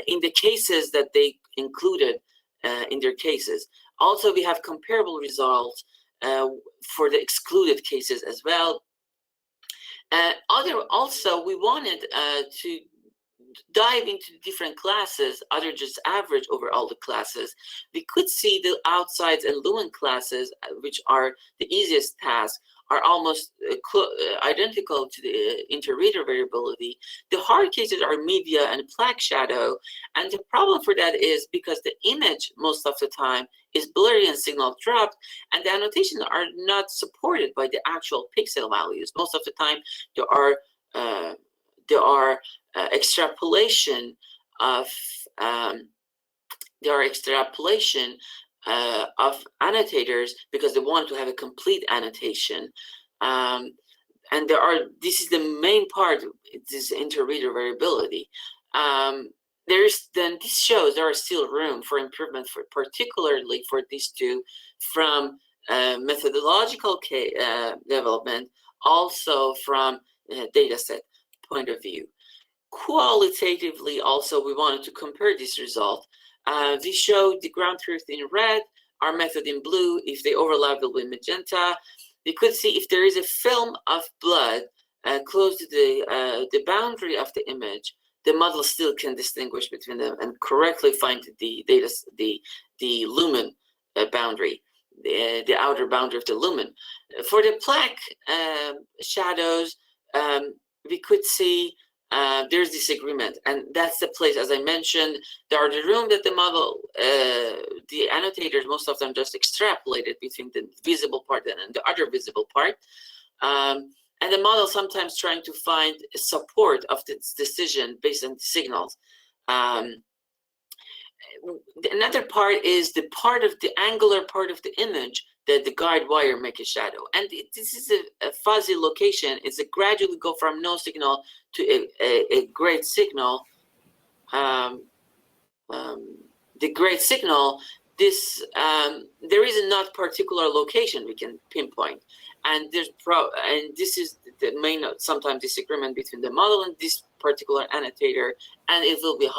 in the cases that they included in their cases. Also, we have comparable results for the excluded cases as well. Also, we wanted to dive into different classes, other just average over all the classes. We could see the outsides and lumen classes, which are the easiest task, are almost identical to the inter-reader variability. The hard cases are media and plaque shadow, and the problem for that is because the image most of the time is blurry and signal dropped, and the annotations are not supported by the actual pixel values. Most of the time, there are extrapolation of annotators because they want to have a complete annotation, and this is the main part, this inter-reader variability. This shows there are still room for improvement, particularly for these 2 from methodological development, also from data set point of view. Qualitatively, also, we wanted to compare this result. We showed the ground truth in red, our method in blue. If they overlap, they'll be magenta. We could see if there is a film of blood close to the boundary of the image, the model still can distinguish between them and correctly find the lumen boundary, the outer boundary of the lumen. For the plaque shadows, we could see there's disagreement, and that's the place, as I mentioned, there are the room that the model, the annotators, most of them just extrapolated between the visible part and the other visible part. And the model sometimes trying to find support of this decision based on signals. Another part is the part of the angular part of the image that the guide wire make a shadow. And this is a fuzzy location. It's a gradually go from no signal to a great signal. The great signal, there is a not particular location we can pinpoint. And this is the main sometimes disagreement between the model and this particular annotator, and it will be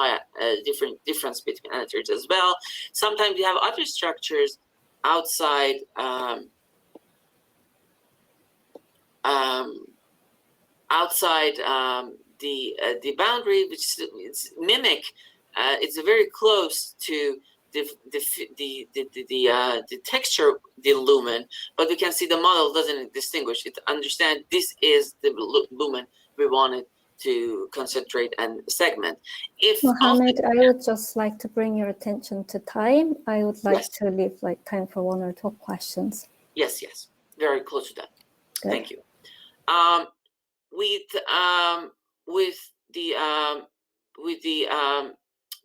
difference between annotators as well. Sometimes we have other structures outside the boundary, which is mimic. It's very close to the texture, the lumen, but we can see the model doesn't distinguish. It understand this is the lumen we wanted to concentrate and segment. If Mohammed, I would just like to bring your attention to time. I would like to leave time for 1 or 2 questions. Yes, very close to that. Good. Thank you.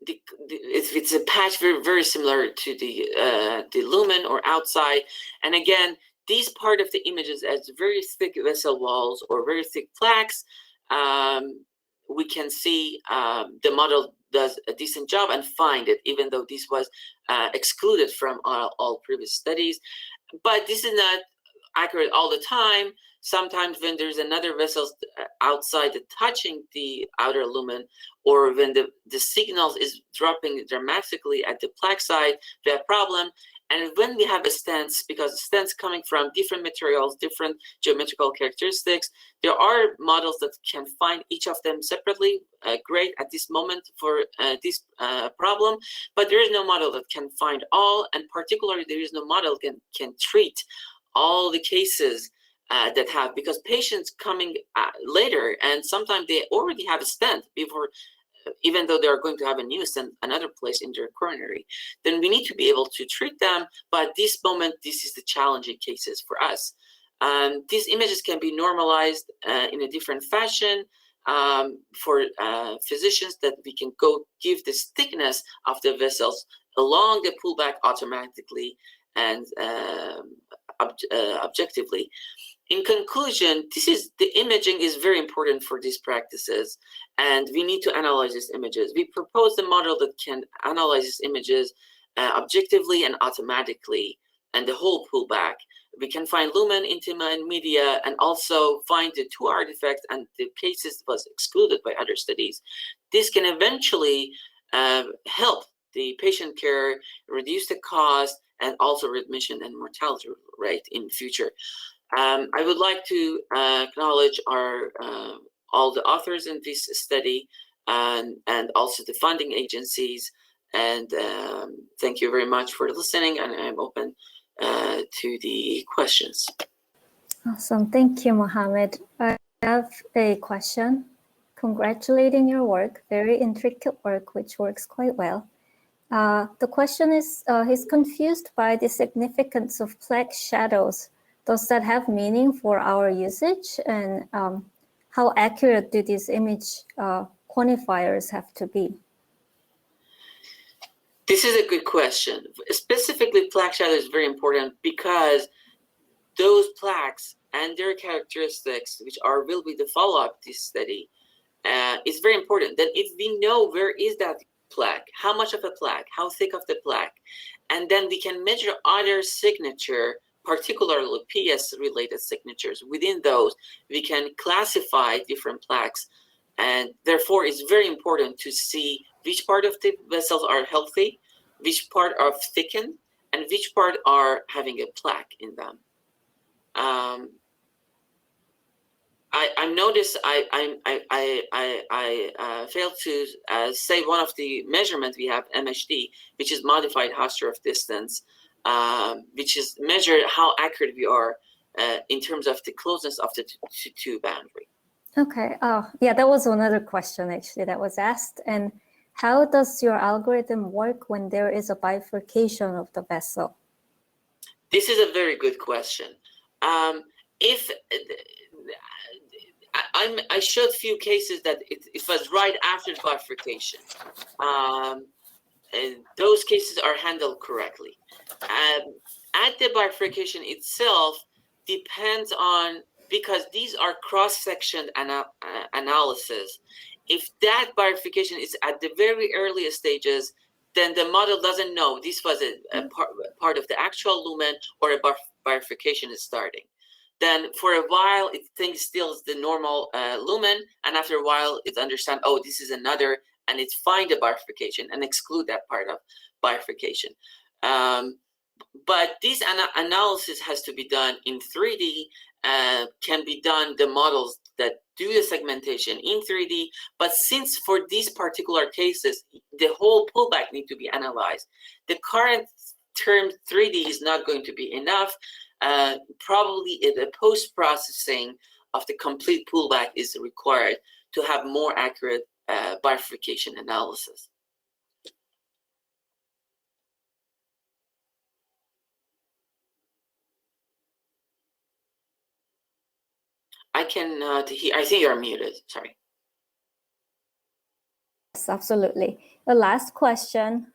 It's a patch very similar to the lumen or outside, and again, these part of the images as very thick vessel walls or very thick plaques. We can see the model does a decent job and find it, even though this was excluded from all previous studies. But this is not accurate all the time. Sometimes when there's another vessel outside touching the outer lumen, or when the signals is dropping dramatically at the plaque side, we have problem. And when we have stents, because stents coming from different materials, different geometrical characteristics, there are models that can find each of them separately. Great at this moment for this problem, but there is no model that can find all, and particularly there is no model can treat all the cases that have, because patients coming later, and sometimes they already have a stent before, even though they're going to have a new stent another place in their coronary, then we need to be able to treat them. But at this moment, this is the challenging cases for us. These images can be normalized in a different fashion for physicians, that we can go give this thickness of the vessels along the pullback automatically and objectively. In conclusion, the imaging is very important for these practices, and we need to analyze these images. We propose a model that can analyze these images objectively and automatically, and the whole pullback. We can find lumen, intima, and media, and also find the two artifacts and the cases was excluded by other studies. This can eventually help the patient care, reduce the cost, and also readmission and mortality rate in the future. I would like to acknowledge all the authors in this study, and also the funding agencies. And thank you very much for listening, and I'm open to the questions. Awesome. Thank you, Mohammed. I have a question. Congratulating your work, very intricate work, which works quite well. The question is, he's confused by the significance of plaque shadows. Does that have meaning for our usage? And how accurate do these image quantifiers have to be? This is a good question. Specifically, plaque shadow is very important because those plaques and their characteristics, which will be the follow-up this study, is very important. Then if we know where is that plaque, how much of a plaque, how thick of the plaque, and then we can measure other signature, particularly PS-related signatures. Within those, we can classify different plaques, and therefore it's very important to see which part of the vessels are healthy, which part are thickened, and which part are having a plaque in them. I noticed I failed to say one of the measurements we have, MHD, which is modified Hausdorff distance, which is measured how accurate we are in terms of the closeness of the two boundary. Okay. Yeah, that was another question actually that was asked. And how does your algorithm work when there is a bifurcation of the vessel? This is a very good question. I showed few cases that it was right after the bifurcation. And those cases are handled correctly. At the bifurcation itself depends on, because these are cross-section analysis. If that bifurcation is at the very earliest stages, then the model doesn't know this was a part of the actual lumen or a bifurcation is starting. Then for a while, it thinks still is the normal lumen, and after a while, it understands, oh, this is another, and it find a bifurcation and exclude that part of bifurcation. But this analysis has to be done in 3D, can be done, the models that do the segmentation in 3D, but since for these particular cases, the whole pullback need to be analyzed. The current term 3D is not going to be enough. Probably the post-processing of the complete pullback is required to have more accurate bifurcation analysis. I cannot hear. I think you're muted. Sorry. Yes, absolutely. The last question.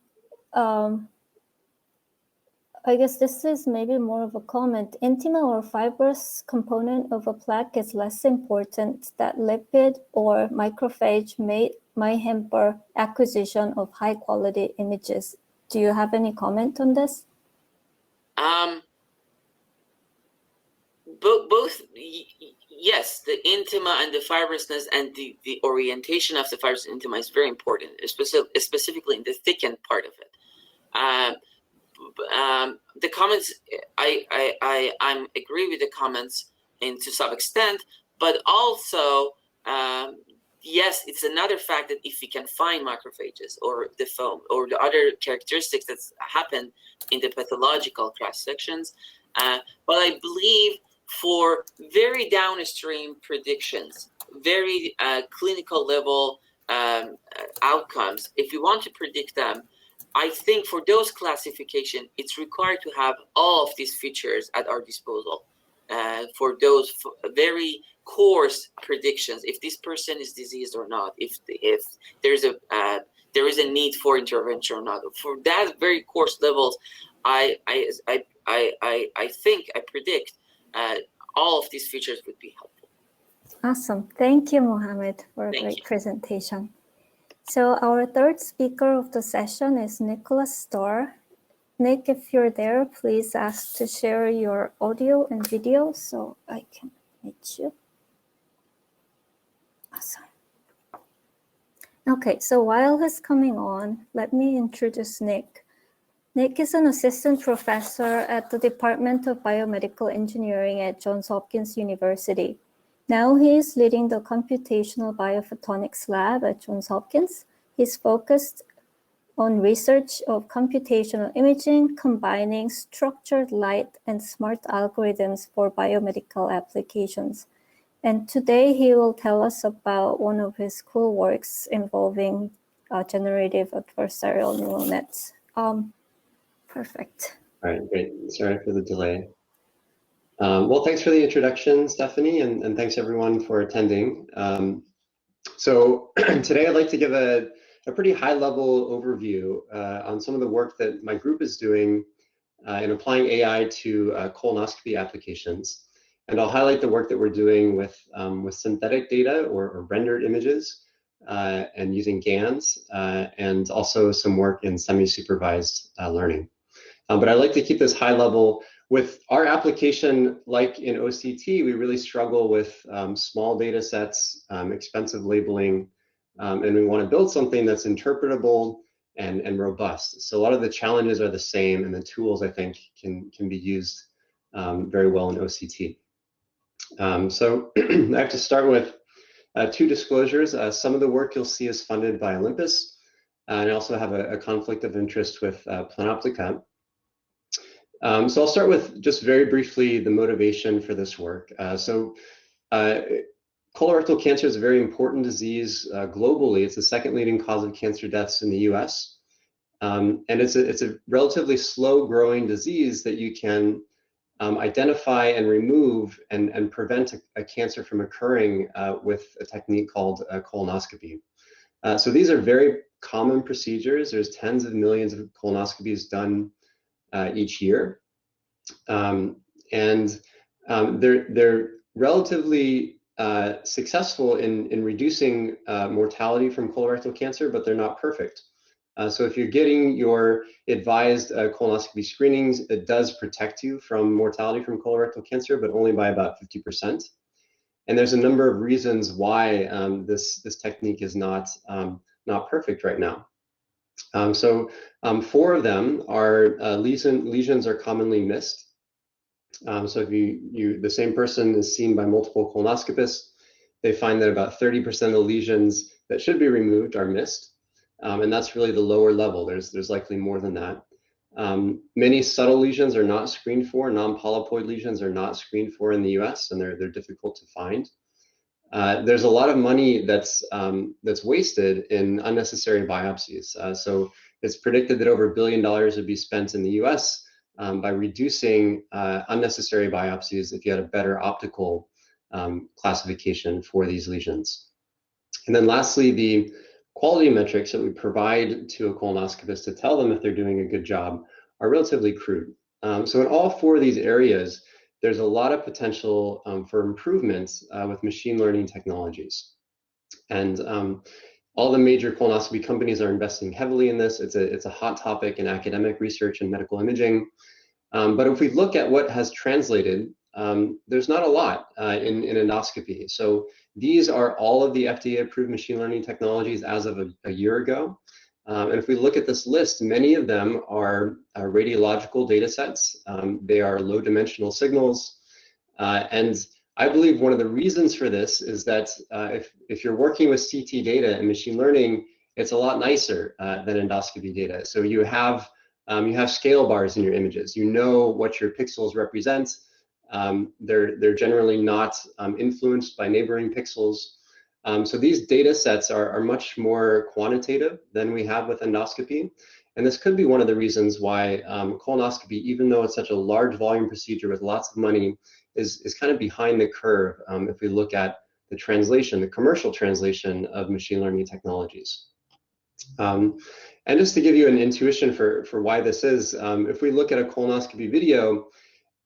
I guess this is maybe more of a comment. Intima or fibrous component of a plaque is less important that lipid or macrophage might hamper acquisition of high quality images. Do you have any comment on this? Both, yes, the intima and the fibrousness and the orientation of the fibrous intima is very important, specifically in the thickened part of it. the comments, I agree with the comments to some extent, but also, yes, it's another fact that if we can find macrophages or the foam or the other characteristics that happen in the pathological cross sections, but I believe for very downstream predictions, very clinical level outcomes, if we want to predict them, I think for those classification, it's required to have all of these features at our disposal for those very coarse predictions, if this person is diseased or not, if there is a need for intervention or not. For that very coarse levels, I think, I predict all of these features would be helpful. Awesome. Thank you, Mohammed, for a great presentation. So our third speaker of the session is Nicholas Starr. Nick, if you're there, please ask to share your audio and video so I can meet you. Awesome. Okay, so while he's coming on, let me introduce Nick. Nick is an assistant professor at the Department of Biomedical Engineering at Johns Hopkins University. Now he is leading the Computational Biophotonics Lab at Johns Hopkins. He's focused on research of computational imaging, combining structured light and smart algorithms for biomedical applications. And today he will tell us about one of his cool works involving generative adversarial neural nets. Perfect. All right, great. Sorry for the delay. Well, thanks for the introduction, Stephanie, and thanks everyone for attending. So today I'd like to give a pretty high-level overview on some of the work that my group is doing in applying AI to colonoscopy applications. And I'll highlight the work that we're doing with synthetic data or rendered images and using GANs, and also some work in semi-supervised learning. But I'd like to keep this high level. With our application, like in OCT, we really struggle with small data sets, expensive labeling, and we want to build something that's interpretable and robust. So a lot of the challenges are the same, and the tools, I think, can be used very well in OCT. So I have to start with two disclosures. Some of the work you'll see is funded by Olympus, and I also have a conflict of interest with Planoptica. So I'll start with just very briefly the motivation for this work. Colorectal cancer is a very important disease globally. It's the second leading cause of cancer deaths in the US. And it's a relatively slow growing disease that you can identify and remove and prevent a cancer from occurring with a technique called colonoscopy. So these are very common procedures. There's tens of millions of colonoscopies done each year. They're relatively successful in reducing mortality from colorectal cancer, but they're not perfect. So if you're getting your advised colonoscopy screenings, it does protect you from mortality from colorectal cancer, but only by about 50%. And there's a number of reasons why this technique is not perfect right now. Four of them are lesions are commonly missed. So if the same person is seen by multiple colonoscopists, they find that about 30% of the lesions that should be removed are missed. And that's really the lower level. There's likely more than that. Many subtle lesions are not screened for. Non-polypoid lesions are not screened for in the US, and they're difficult to find. There's a lot of money that's wasted in unnecessary biopsies. So it's predicted that over $1 billion would be spent in the US by reducing unnecessary biopsies if you had a better optical classification for these lesions. And then lastly, the quality metrics that we provide to a colonoscopist to tell them if they're doing a good job are relatively crude. So in all four of these areas, there's a lot of potential for improvements with machine learning technologies. And all the major colonoscopy companies are investing heavily in this. It's a hot topic in academic research and medical imaging. But if we look at what has translated, there's not a lot in endoscopy. So these are all of the FDA-approved machine learning technologies as of a year ago. And if we look at this list, many of them are radiological data sets. They are low dimensional signals. And I believe one of the reasons for this is that if you're working with CT data and machine learning, it's a lot nicer than endoscopy data. So you have scale bars in your images. You know what your pixels represent. They're generally not influenced by neighboring pixels. So these data sets are much more quantitative than we have with endoscopy. And this could be one of the reasons why colonoscopy, even though it's such a large volume procedure with lots of money, is kind of behind the curve if we look at the translation, the commercial translation of machine learning technologies. And just to give you an intuition for why this is, if we look at a colonoscopy video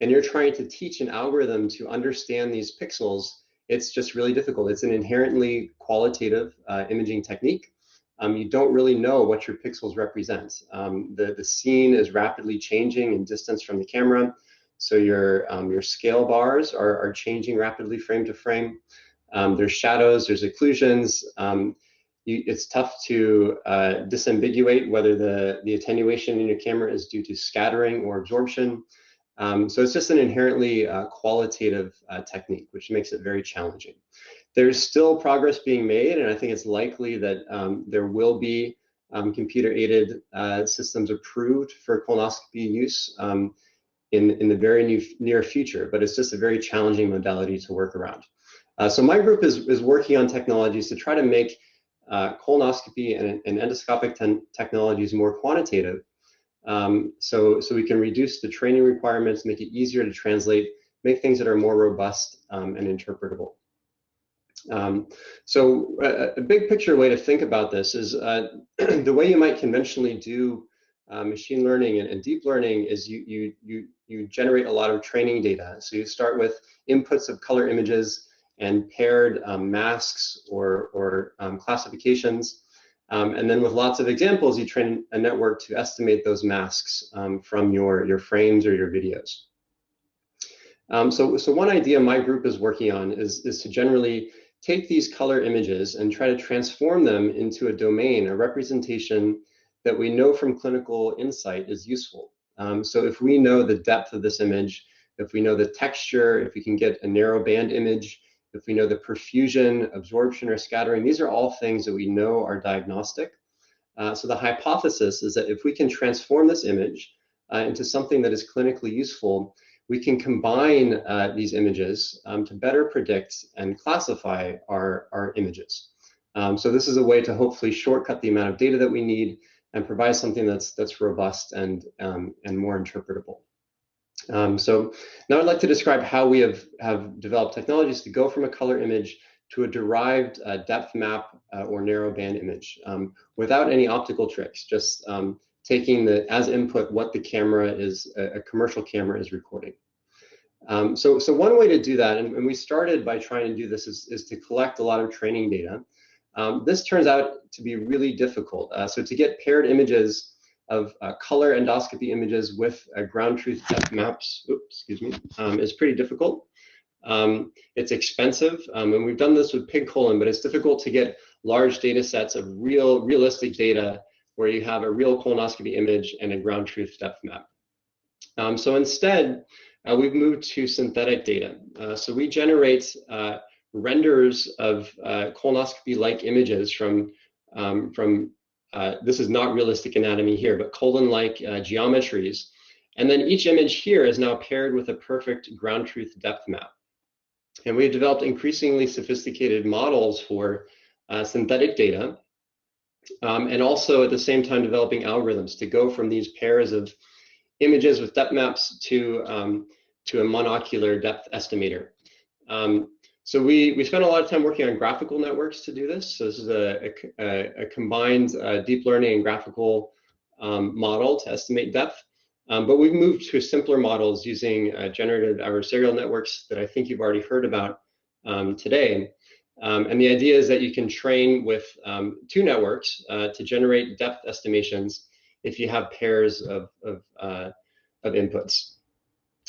and you're trying to teach an algorithm to understand these pixels, it's just really difficult. It's an inherently qualitative imaging technique. You don't really know what your pixels represent. The scene is rapidly changing in distance from the camera, so your scale bars are changing rapidly frame to frame. There's shadows, there's occlusions. It's tough to disambiguate whether the attenuation in your camera is due to scattering or absorption. So it's just an inherently qualitative technique, which makes it very challenging. There's still progress being made, and I think it's likely that there will be computer-aided systems approved for colonoscopy use in the very near future, but it's just a very challenging modality to work around. So my group is working on technologies to try to make colonoscopy and endoscopic technologies more quantitative, so we can reduce the training requirements, make it easier to translate, make things that are more robust and interpretable. So a big picture way to think about this is the way you might conventionally do machine learning and deep learning is you generate a lot of training data. So you start with inputs of color images and paired masks or classifications. And then with lots of examples, you train a network to estimate those masks from your frames or your videos. So one idea my group is working on is to generally take these color images and try to transform them into a domain, a representation that we know from clinical insight is useful. So if we know the depth of this image, if we know the texture, if we can get a narrow band image, if we know the perfusion, absorption, or scattering, these are all things that we know are diagnostic. So the hypothesis is that if we can transform this image into something that is clinically useful, we can combine these images to better predict and classify our images. So this is a way to hopefully shortcut the amount of data that we need and provide something that's robust and more interpretable. So now I'd like to describe how we have developed technologies to go from a color image to a derived depth map or narrow band image without any optical tricks, just taking as input what the camera is, a commercial camera is recording. So one way to do that, and we started by trying to do this, is to collect a lot of training data. This turns out to be really difficult. So to get paired images of color endoscopy images with ground truth depth maps, is pretty difficult. It's expensive, and we've done this with pig colon, but it's difficult to get large data sets of realistic data where you have a real colonoscopy image and a ground truth depth map. So instead, we've moved to synthetic data. So we generate renders of colonoscopy-like images from this is not realistic anatomy here, but colon-like geometries. And then each image here is now paired with a perfect ground truth depth map. And we've developed increasingly sophisticated models for synthetic data, and also at the same time developing algorithms to go from these pairs of images with depth maps to a monocular depth estimator. So we spent a lot of time working on graphical networks to do this. So this is a combined deep learning and graphical model to estimate depth. But we've moved to simpler models using generative adversarial networks that I think you've already heard about today. And the idea is that you can train with two networks to generate depth estimations if you have pairs of inputs.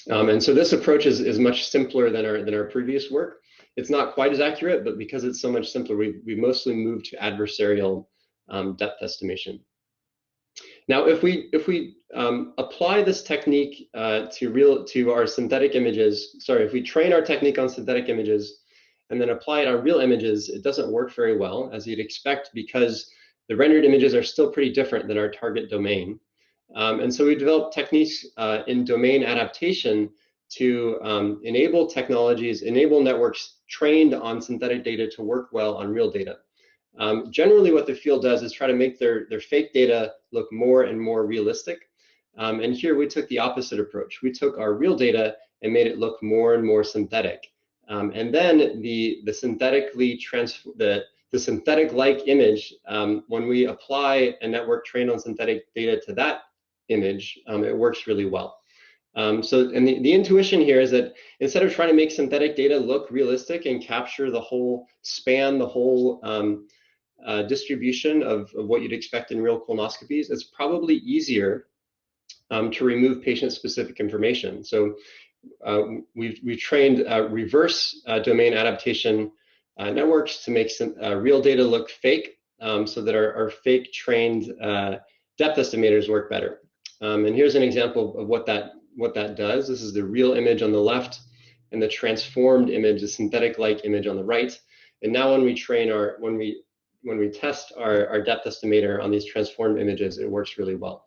And so this approach is much simpler than our previous work. It's not quite as accurate, but because it's so much simpler, we mostly moved to adversarial depth estimation. Now, if we apply this technique to our synthetic images, sorry, if we train our technique on synthetic images and then apply it on real images, it doesn't work very well, as you'd expect, because the rendered images are still pretty different than our target domain. And so we developed techniques in domain adaptation to enable networks trained on synthetic data to work well on real data. Generally, what the field does is try to make their fake data look more and more realistic. And here we took the opposite approach. We took our real data and made it look more and more synthetic. And then the synthetic-like image, when we apply a network trained on synthetic data to that image, it works really well. And the intuition here is that instead of trying to make synthetic data look realistic and capture the whole span, the whole distribution of what you'd expect in real colonoscopies, it's probably easier to remove patient-specific information. So we've trained reverse domain adaptation networks to make real data look fake, so that our fake trained depth estimators work better. And here's an example of what that does. This is the real image on the left and the transformed image, the synthetic-like image on the right. And now when we train when we test our depth estimator on these transformed images, it works really well.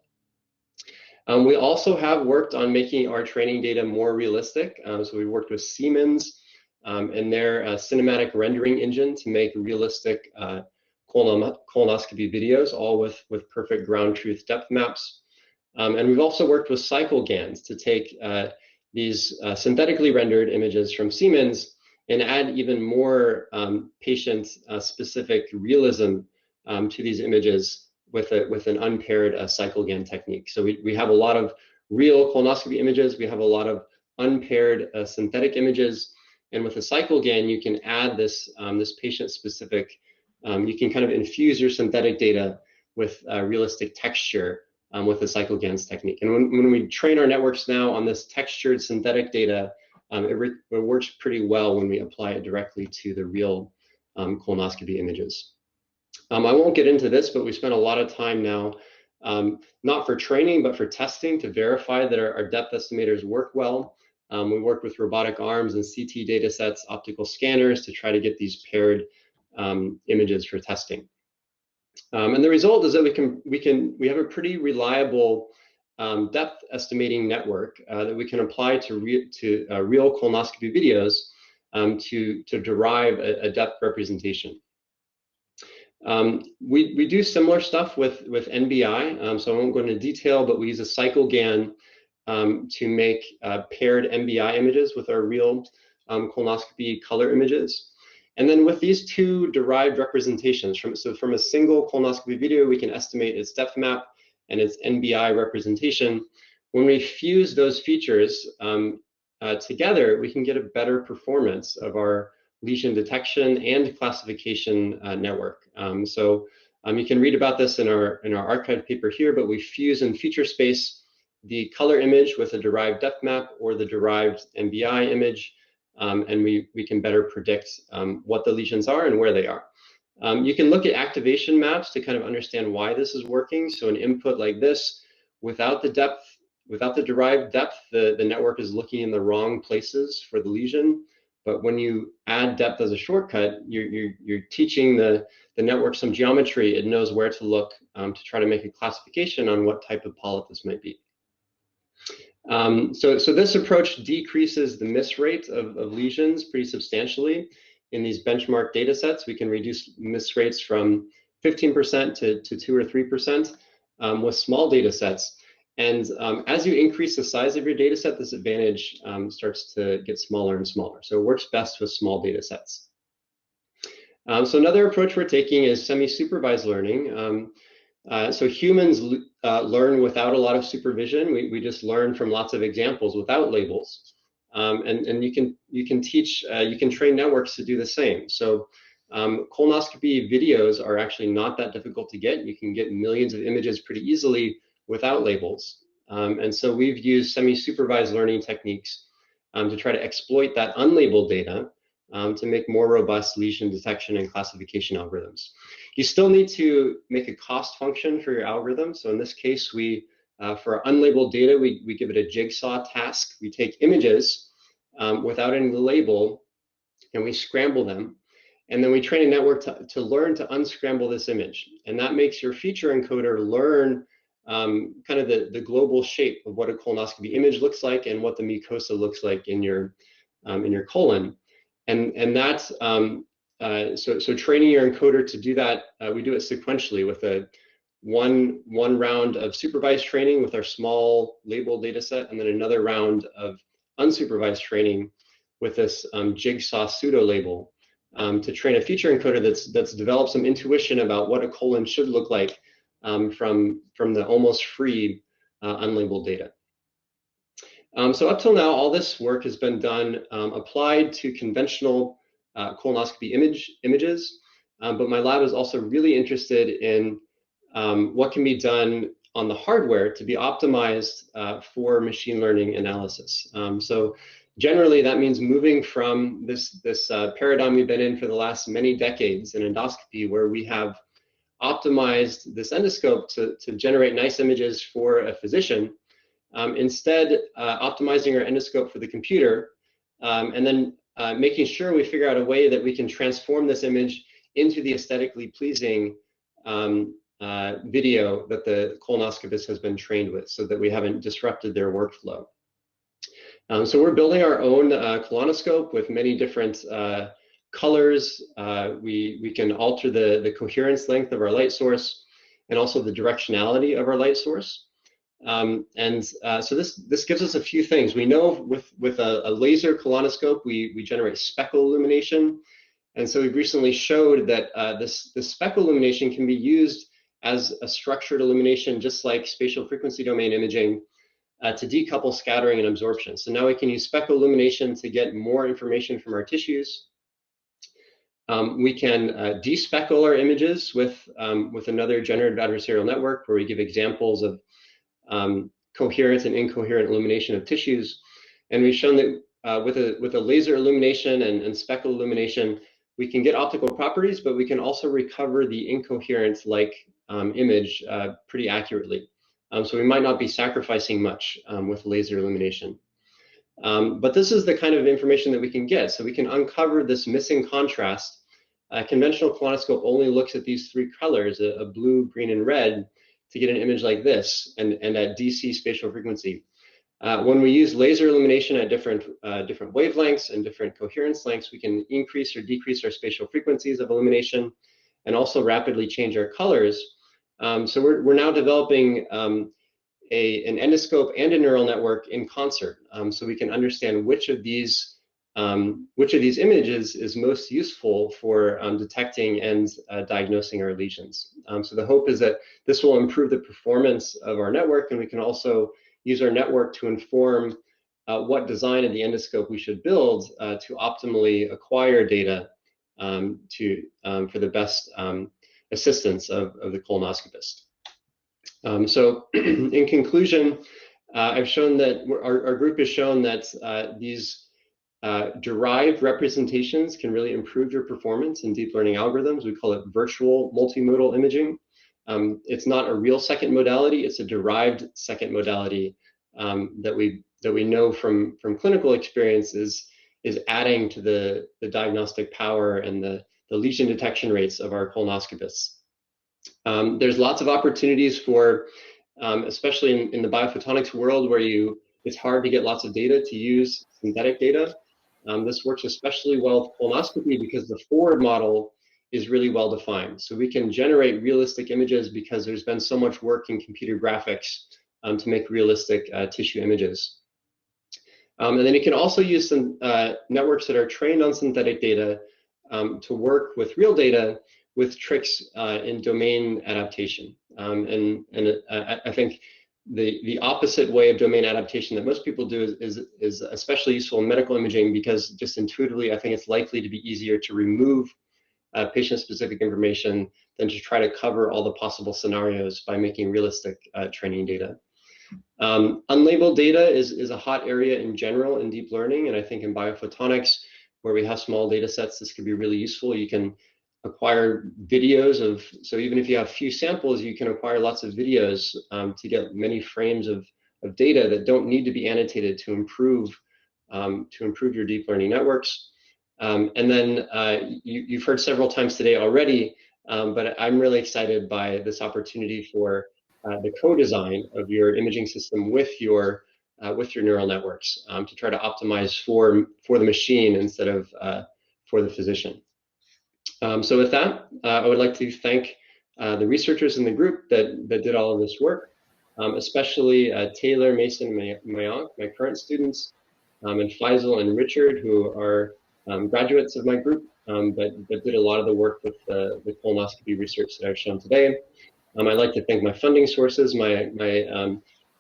We also have worked on making our training data more realistic. So we worked with Siemens and their cinematic rendering engine to make realistic colonoscopy videos, all with perfect ground truth depth maps. And we've also worked with cycle GANs to take these synthetically rendered images from Siemens and add even more patient-specific realism to these images with an unpaired cycle GAN technique. So we have a lot of real colonoscopy images. We have a lot of unpaired synthetic images. And with a cycle GAN, you can add this patient-specific, you can kind of infuse your synthetic data with realistic texture with the cycle GANs technique. And when we train our networks now on this textured synthetic data, it works pretty well when we apply it directly to the real colonoscopy images. I won't get into this, but we spent a lot of time now, not for training, but for testing to verify that our depth estimators work well. We work with robotic arms and CT data sets, optical scanners to try to get these paired images for testing. And the result is that we have a pretty reliable depth estimating network that we can apply to real colonoscopy videos to derive a depth representation. We do similar stuff with NBI, so I won't go into detail, but we use a cycle GAN to make paired NBI images with our real colonoscopy color images. And then with these two derived representations, from a single colonoscopy video, we can estimate its depth map and its NBI representation. When we fuse those features together, we can get a better performance of our lesion detection and classification network. You can read about this in our archived paper here, but we fuse in feature space the color image with a derived depth map or the derived NBI image, and we can better predict what the lesions are and where they are. You can look at activation maps to kind of understand why this is working. So an input like this, without the derived depth, the network is looking in the wrong places for the lesion. But when you add depth as a shortcut, you're teaching the network some geometry. It knows where to look to try to make a classification on what type of polyp this might be. So this approach decreases the miss rate of lesions pretty substantially. In these benchmark data sets, we can reduce miss rates from 15% to 2 or 3% with small data sets. And as you increase the size of your data set, this advantage starts to get smaller and smaller. So it works best with small data sets. So another approach we're taking is semi-supervised learning. So humans learn without a lot of supervision. We just learn from lots of examples without labels. And you can train networks to do the same. So colonoscopy videos are actually not that difficult to get. You can get millions of images pretty easily without labels. And so we've used semi-supervised learning techniques to try to exploit that unlabeled data to make more robust lesion detection and classification algorithms. You still need to make a cost function for your algorithm. So in this case, we for our unlabeled data, we give it a jigsaw task. We take images without any label, and we scramble them. And then we train a network to learn to unscramble this image. And that makes your feature encoder learn kind of the global shape of what a colonoscopy image looks like and what the mucosa looks like in your colon. And that's, so training your encoder to do that, we do it sequentially with a one round of supervised training with our small label data set, and then another round of unsupervised training with this jigsaw pseudo label to train a feature encoder that's developed some intuition about what a colon should look like from the almost free unlabeled data. So up till now, all this work has been done applied to conventional colonoscopy images, but my lab is also really interested in what can be done on the hardware to be optimized for machine learning analysis. So generally, that means moving from this paradigm we've been in for the last many decades in endoscopy, where we have optimized this endoscope to generate nice images for a physician, instead optimizing our endoscope for the computer, and then making sure we figure out a way that we can transform this image into the aesthetically pleasing video that the colonoscopist has been trained with, so that we haven't disrupted their workflow. So we're building our own colonoscope with many different colors. We can alter the coherence length of our light source and also the directionality of our light source. So this gives us a few things. We know with a laser colonoscope, we generate speckle illumination. And so we've recently showed that this speckle illumination can be used as a structured illumination, just like spatial frequency domain imaging, to decouple scattering and absorption. So now we can use speckle illumination to get more information from our tissues. We can despeckle our images with another generative adversarial network, where we give examples of coherent and incoherent illumination of tissues. And we've shown that with a laser illumination and speckle illumination, we can get optical properties, but we can also recover the incoherent-like image pretty accurately. So we might not be sacrificing much with laser illumination. But this is the kind of information that we can get. So we can uncover this missing contrast. A conventional colonoscope only looks at these three colors, a blue, green, and red, to get an image like this, and at DC spatial frequency. When we use laser illumination at different wavelengths and different coherence lengths, we can increase or decrease our spatial frequencies of illumination and also rapidly change our colors. So we're now developing an endoscope and a neural network in concert, so we can understand which of these images is most useful for detecting and diagnosing our lesions. So the hope is that this will improve the performance of our network, and we can also use our network to inform what design of the endoscope we should build to optimally acquire data for the best assistance of the colonoscopist. So in conclusion, I've shown that our group has shown that these derived representations can really improve your performance in deep learning algorithms. We call it virtual multimodal imaging. It's not a real second modality, it's a derived second modality that we know from clinical experience is adding to the diagnostic power and the lesion detection rates of our colonoscopists. There's lots of opportunities for, especially in the biophotonics world, where it's hard to get lots of data, to use synthetic data. This works especially well with colonoscopy because the forward model is really well defined. So we can generate realistic images because there's been so much work in computer graphics to make realistic tissue images. And then you can also use some networks that are trained on synthetic data to work with real data with tricks in domain adaptation. I think the opposite way of domain adaptation that most people do is especially useful in medical imaging, because just intuitively, I think it's likely to be easier to remove patient-specific information than to try to cover all the possible scenarios by making realistic training data. Unlabeled data is a hot area in general in deep learning, and I think in biophotonics, where we have small data sets, this could be really useful. You can acquire videos of, so even if you have few samples, you can acquire lots of videos to get many frames of data that don't need to be annotated to improve your deep learning networks. And then you've heard several times today already, but I'm really excited by this opportunity for the co-design of your imaging system with your neural networks to try to optimize for the machine instead of for the physician. So with that, I would like to thank the researchers in the group that did all of this work, especially Taylor, Mason, and Mayank, my current students, and Faisal and Richard, who are graduates of my group, but did a lot of the work with the colonoscopy research that I've shown today. I'd like to thank my funding sources, my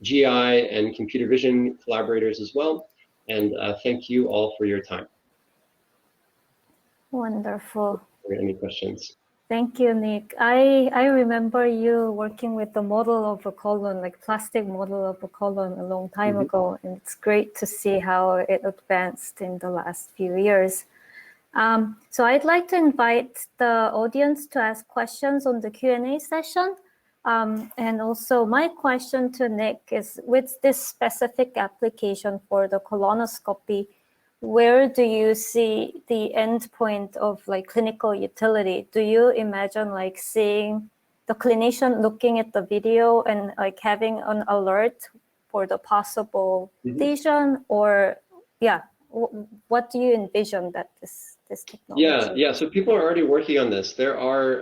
GI and computer vision collaborators as well, and thank you all for your time. Wonderful. Any questions? Thank you, Nick. I remember you working with the model of a colon, like plastic model of a colon a long time ago, and it's great to see how it advanced in the last few years. So I'd like to invite the audience to ask questions on the Q&A session. And also my question to Nick is, with this specific application for the colonoscopy, where do you see the end point of like clinical utility? Do you imagine like seeing the clinician looking at the video and like having an alert for the possible lesion, or what do you envision that this technology? Yeah. So people are already working on this. There are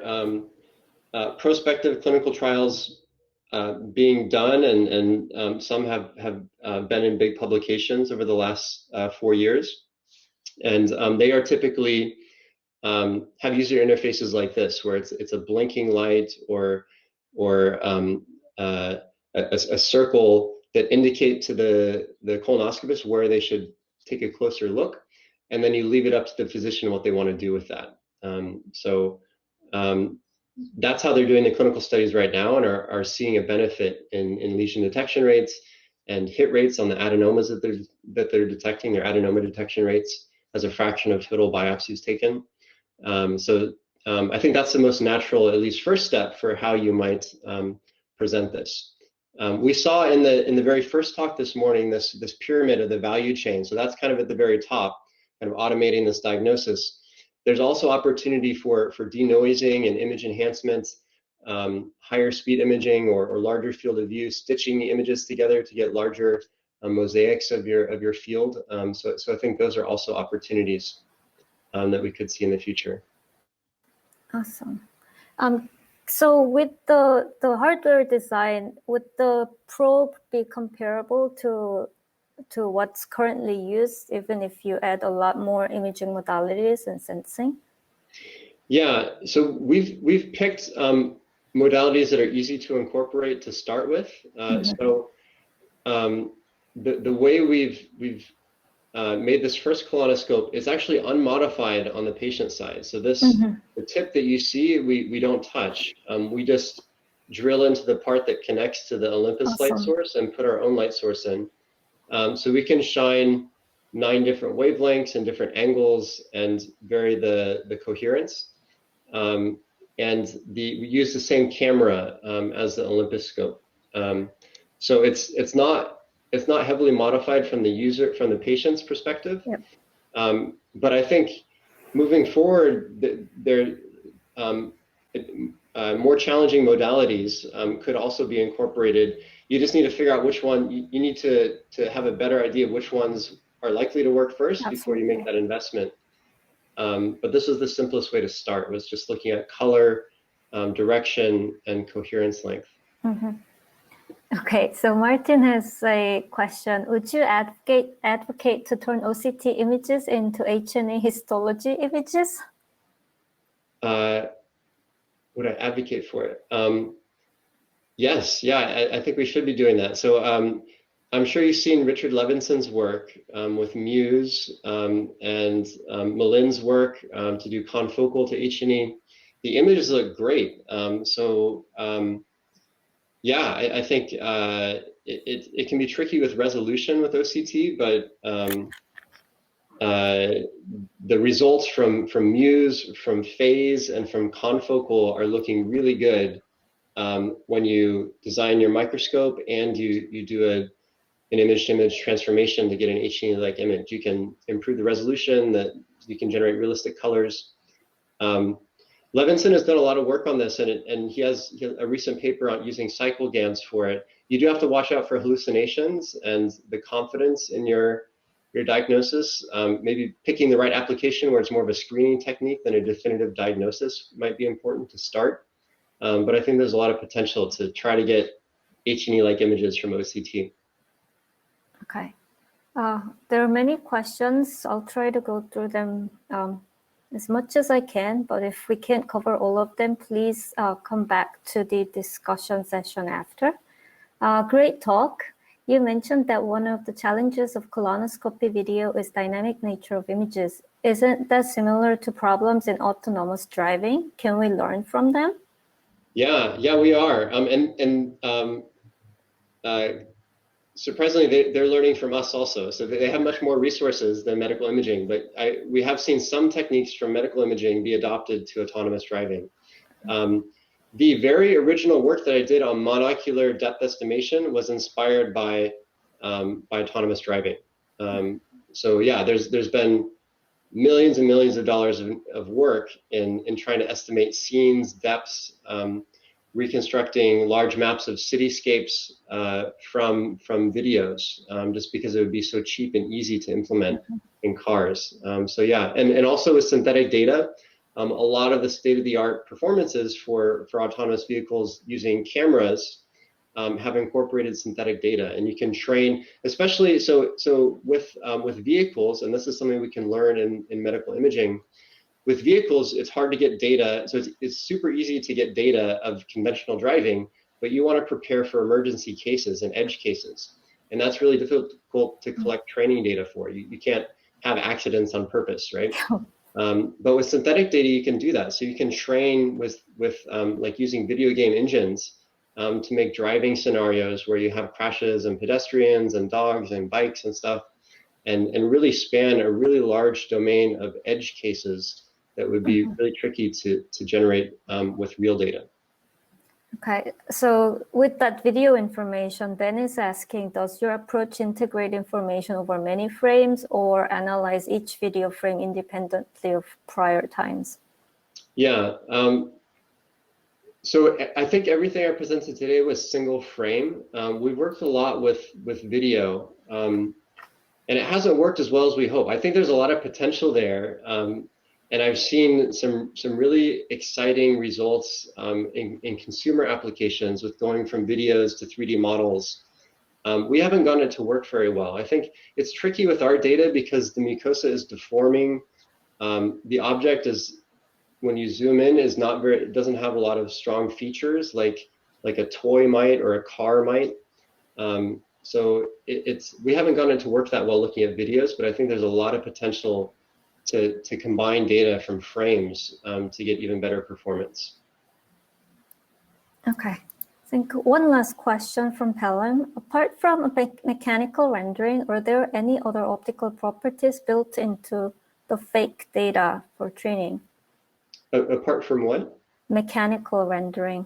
prospective clinical trials being done, and some have been in big publications over the last 4 years, and they are typically have user interfaces like this, where it's a blinking light or a circle that indicate to the colonoscopist where they should take a closer look, and then you leave it up to the physician what they want to do with that. That's how they're doing the clinical studies right now, and are seeing a benefit in lesion detection rates and hit rates on the adenomas that they're detecting. Their adenoma detection rates as a fraction of total biopsies taken. I think that's the most natural, at least first step for how you might present this. We saw in the very first talk this morning this pyramid of the value chain. So that's kind of at the very top, kind of automating this diagnosis. There's also opportunity for denoising and image enhancements, higher speed imaging or larger field of view, stitching the images together to get larger mosaics of your field. So I think those are also opportunities that we could see in the future. Awesome. So with the hardware design, would the probe be comparable to what's currently used, even if you add a lot more imaging modalities and sensing? Yeah, so we've picked modalities that are easy to incorporate to start with. So the way we've made this first colonoscope is actually unmodified on the patient side. So this the tip that you see, we don't touch. We just drill into the part that connects to the Olympus light source and put our own light source in. So we can shine 9 different wavelengths and different angles and vary the coherence. And we use the same camera as the Olympus scope. So it's not heavily modified from the patient's perspective. Yep. But I think moving forward, there more challenging modalities could also be incorporated. You just need to figure out which one. You need to have a better idea of which ones are likely to work first before you make that investment. But this was the simplest way to start, was just looking at color, direction, and coherence length. Okay, so Martin has a question. Would you advocate to turn OCT images into HNA histology images? Would I advocate for it? Yes, yeah, I think we should be doing that. So I'm sure you've seen Richard Levinson's work with Muse and Malin's work to do confocal to H&E. The images look great. Yeah, I think it can be tricky with resolution with OCT, but the results from Muse, from phase, and from confocal are looking really good when you design your microscope and you do an image-to-image transformation to get an H&E-like image. You can improve the resolution, that you can generate realistic colors. Levinson has done a lot of work on this, and he has a recent paper on using cycle GANs for it. You do have to watch out for hallucinations and the confidence in your diagnosis. Maybe picking the right application where it's more of a screening technique than a definitive diagnosis might be important to start. But I think there's a lot of potential to try to get H&E-like images from OCT. Okay. There are many questions. I'll try to go through them as much as I can, but if we can't cover all of them, please come back to the discussion session after. Great talk. You mentioned that one of the challenges of colonoscopy video is dynamic nature of images. Isn't that similar to problems in autonomous driving? Can we learn from them? Yeah, we are. Surprisingly, they're learning from us also. So they have much more resources than medical imaging, but we have seen some techniques from medical imaging be adopted to autonomous driving. The very original work that I did on monocular depth estimation was inspired by autonomous driving. So yeah, there's been millions and millions of dollars of work in trying to estimate scenes, depths, reconstructing large maps of cityscapes from videos, just because it would be so cheap and easy to implement in cars. So yeah, and also with synthetic data, a lot of the state-of-the-art performances for autonomous vehicles using cameras have incorporated synthetic data, and you can train, especially so with vehicles, and this is something we can learn in medical imaging. With vehicles, it's hard to get data, so it's super easy to get data of conventional driving, but you want to prepare for emergency cases and edge cases, and that's really difficult to collect training data for. You can't have accidents on purpose, right? But with synthetic data, you can do that. So you can train with like using video game engines to make driving scenarios where you have crashes and pedestrians and dogs and bikes and stuff, and really span a really large domain of edge cases that would be really tricky to generate with real data. Okay, so with that video information, Ben is asking, does your approach integrate information over many frames or analyze each video frame independently of prior times? Yeah, so I think everything I presented today was single frame. We've worked a lot with video, and it hasn't worked as well as we hope. I think there's a lot of potential there. And I've seen some really exciting results in consumer applications with going from videos to 3D models. We haven't gotten it to work very well. I think it's tricky with our data because the mucosa is deforming. The object is, when you zoom in, is not very, it doesn't have a lot of strong features like a toy might or a car might. So we haven't gotten it to work that well looking at videos, but I think there's a lot of potential to combine data from frames to get even better performance. Okay, I think one last question from Helen. Apart from a mechanical rendering, are there any other optical properties built into the fake data for training? Apart from what? Mechanical rendering.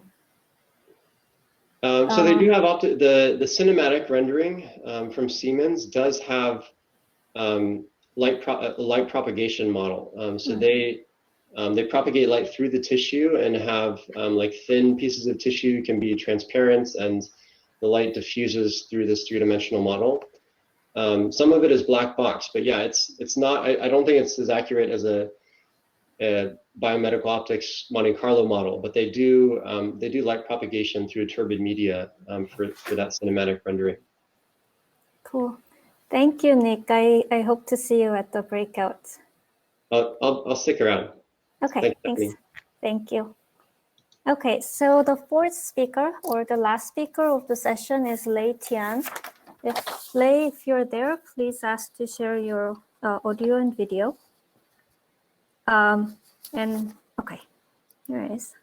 So they do have the cinematic rendering from Siemens does have light propagation model. So they propagate light through the tissue and have like thin pieces of tissue can be transparent, and the light diffuses through this three-dimensional model. Some of it is black box, but yeah, it's not. I don't think it's as accurate as a biomedical optics Monte Carlo model, but they do light propagation through turbid media for that cinematic rendering. Cool. Thank you, Nick. I hope to see you at the breakout. I'll stick around. Okay, thanks. Thank you. Okay, so the fourth speaker or the last speaker of the session is Lei Tian. If you're there, please ask to share your audio and video. Okay, here it is.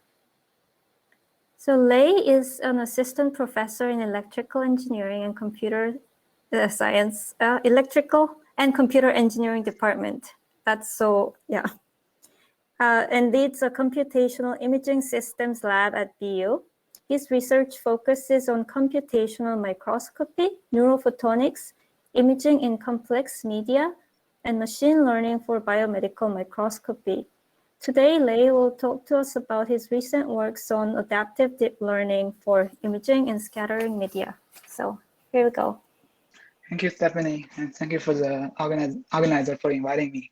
So Lei is an assistant professor in electrical engineering and computer science, electrical and computer engineering department. That's so, yeah. And leads a computational imaging systems lab at BU. His research focuses on computational microscopy, neurophotonics, imaging in complex media, and machine learning for biomedical microscopy. Today, Lei will talk to us about his recent works on adaptive deep learning for imaging in scattering media. So here we go. Thank you, Stephanie, and thank you for the organizer for inviting me.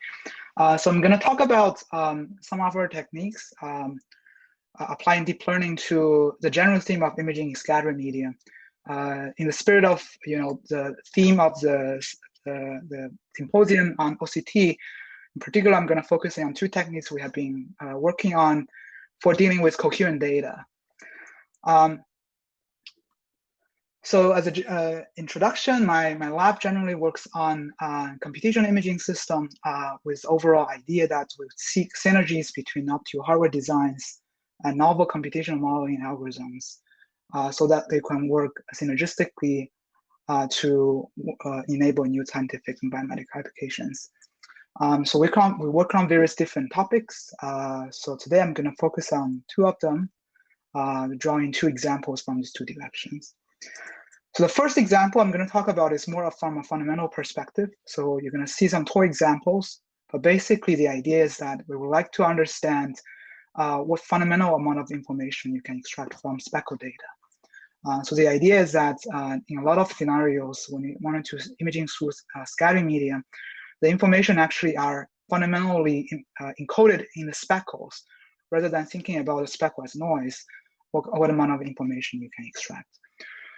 So I'm going to talk about some of our techniques applying deep learning to the general theme of imaging in scattering media. In the spirit of the theme of the symposium on OCT, in particular, I'm going to focus on two techniques we have been working on for dealing with coherent data. So as an introduction, my lab generally works on computational imaging system with overall idea that we seek synergies between optical hardware designs and novel computational modeling algorithms so that they can work synergistically to enable new scientific and biomedical applications. So we work on various different topics. So today I'm going to focus on two of them, drawing two examples from these two directions. So the first example I'm going to talk about is more from a fundamental perspective. So you're going to see some toy examples, but basically the idea is that we would like to understand what fundamental amount of information you can extract from speckled data. So the idea is that in a lot of scenarios, when you wanted to imaging through scattering medium, the information actually are fundamentally encoded in the speckles, rather than thinking about the speckle as noise, what amount of information you can extract.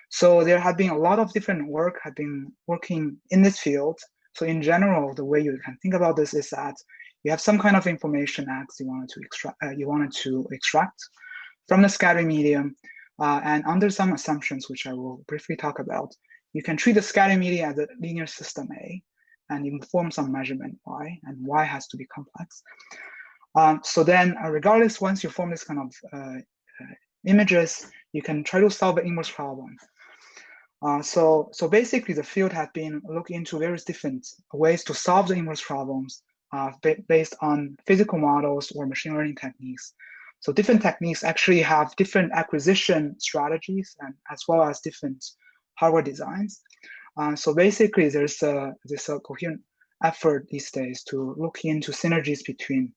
So there have been a lot of different work have been working in this field. So in general, the way you can think about this is that you have some kind of information X you wanted to extract from the scattering medium, and under some assumptions, which I will briefly talk about, you can treat the scattering medium as a linear system A, and you perform some measurement Y, and Y has to be complex. So then, regardless, once you form this kind of images, you can try to solve an inverse problem. So basically, the field has been looking into various different ways to solve the inverse problems based on physical models or machine learning techniques. So different techniques actually have different acquisition strategies and as well as different hardware designs. So basically, there's a coherent effort these days to look into synergies between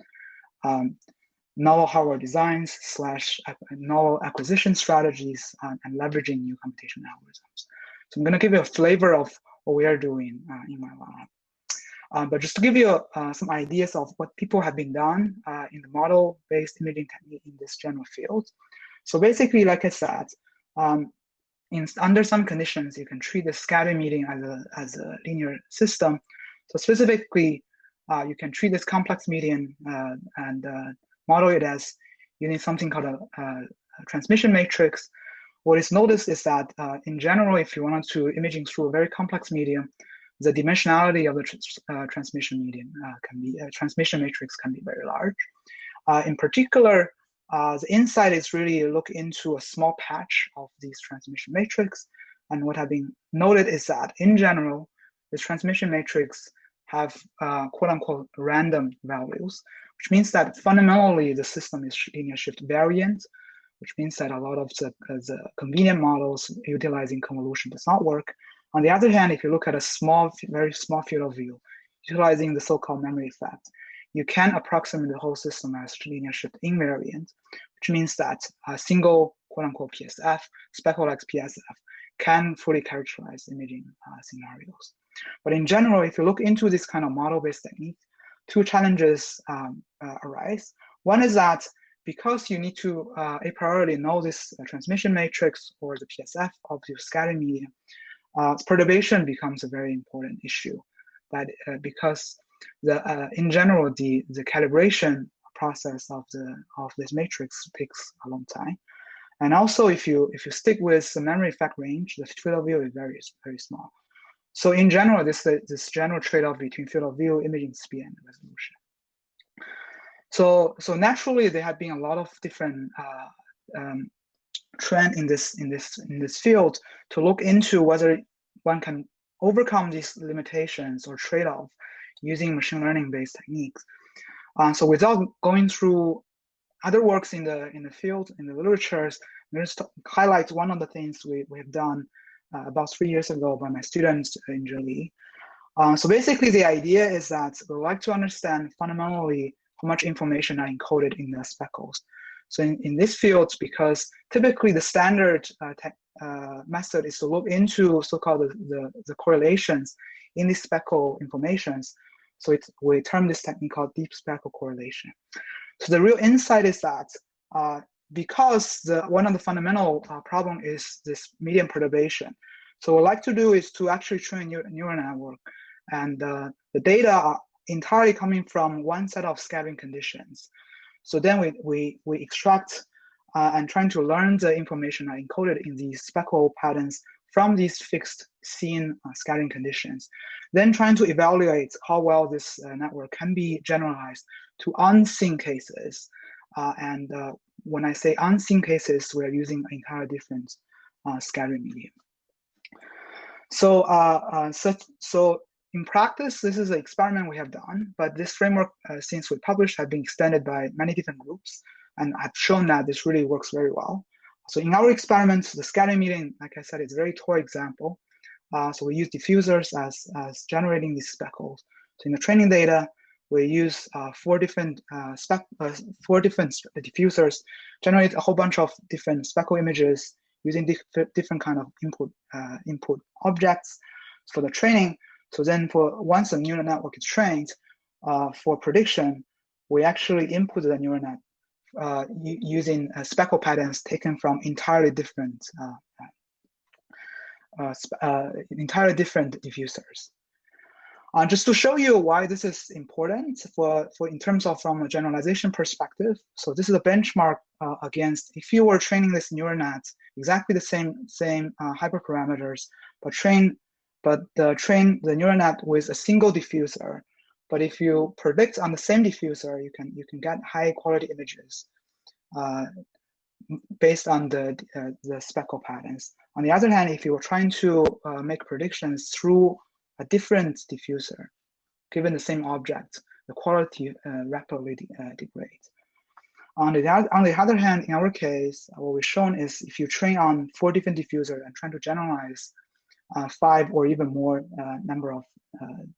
novel hardware designs / novel acquisition strategies and leveraging new computational algorithms. So I'm going to give you a flavor of what we are doing in my lab. But just to give you some ideas of what people have been done in the model-based imaging technique in this general field. So basically, like I said, under some conditions, you can treat the scattering medium as a linear system. So specifically, you can treat this complex medium and model it as using something called a transmission matrix. What is noticed is that in general, if you wanted to imaging through a very complex medium, the dimensionality of the transmission medium transmission matrix can be very large. In particular, the insight is really look into a small patch of these transmission matrix. And what have been noted is that in general, this transmission matrix have quote unquote random values, which means that fundamentally the system is linear shift variant, which means that a lot of the convenient models utilizing convolution does not work. On the other hand, if you look at a very small field of view, utilizing the so-called memory effect, you can approximate the whole system as linear shift invariant, which means that a single quote-unquote PSF, speckle-like PSF, can fully characterize imaging scenarios. But in general, if you look into this kind of model-based technique, two challenges arise. One is that because you need to a priori know this transmission matrix or the PSF of your scattering medium, perturbation becomes a very important issue. That because in general the calibration process of this matrix takes a long time, and also if you stick with the memory effect range, the field of view is very small. So in general, this general trade-off between field of view, imaging speed, and resolution. So naturally, there have been a lot of different trend in this field to look into whether one can overcome these limitations or trade-off using machine learning-based techniques. So without going through other works in the field, in the literatures, I'm going to highlight one of the things we have done about 3 years ago by my students in Julie. So basically, the idea is that we like to understand fundamentally how much information are encoded in the speckles. So in this field, because typically the standard method is to look into so-called the correlations in these speckle informations. So we term this technique called deep speckle correlation. So the real insight is that because one of the fundamental problem is this median perturbation. So what we like to do is to actually train a neural network, and the data are entirely coming from one set of scattering conditions. So then we extract and trying to learn the information are encoded in these speckle patterns from these fixed seen scattering conditions, then trying to evaluate how well this network can be generalized to unseen cases. And when I say unseen cases, we're using an entirely different scattering medium. So, so in practice, this is an experiment we have done, but this framework, since we published, has been extended by many different groups, and I've shown that this really works very well. So in our experiments, the scattering medium, like I said, is a very toy example. So we use diffusers as generating these speckles. So in the training data, we use four different diffusers, generate a whole bunch of different speckle images using different kind of input objects for the training. So then once a neural network is trained, for prediction, we actually input the neural net using speckle patterns taken from entirely different diffusers. Just to show you why this is important for in terms of from a generalization perspective. So this is a benchmark against if you were training this neural net exactly the same hyperparameters, but train the neural net with a single diffuser. But if you predict on the same diffuser, you can get high quality images based on the speckle patterns. On the other hand, if you were trying to make predictions through a different diffuser, given the same object, the quality rapidly degrades. On the other hand, in our case, what we've shown is if you train on 4 different diffusers and trying to generalize 5 or even more number of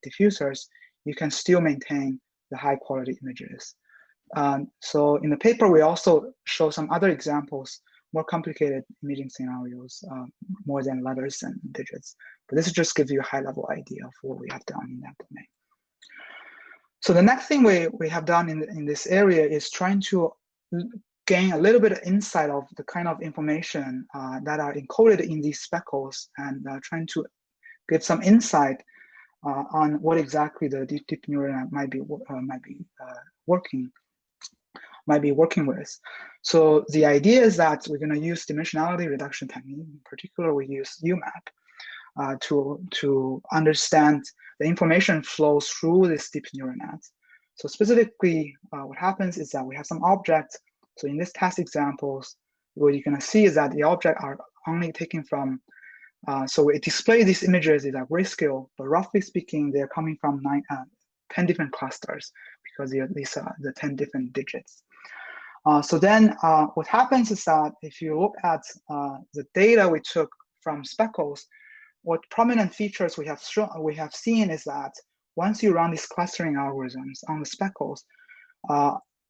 diffusers, you can still maintain the high quality images. So in the paper, we also show some other examples, more complicated imaging scenarios, more than letters and digits. But this just gives you a high level idea of what we have done in that domain. So the next thing we have done in this area is trying to gain a little bit of insight of the kind of information that are encoded in these speckles, and trying to give some insight on what exactly the deep neural net might be working with. So the idea is that we're going to use dimensionality reduction technique. In particular, we use UMAP to understand the information flows through this deep neural net. So specifically, what happens is that we have some objects. So in this test examples, what you're going to see is that the objects are only taken from, so it displays these images at grayscale, but roughly speaking, they're coming from 10 different clusters because these are the 10 different digits. So then what happens is that if you look at the data we took from speckles, what prominent features we have seen is that once you run these clustering algorithms on the speckles,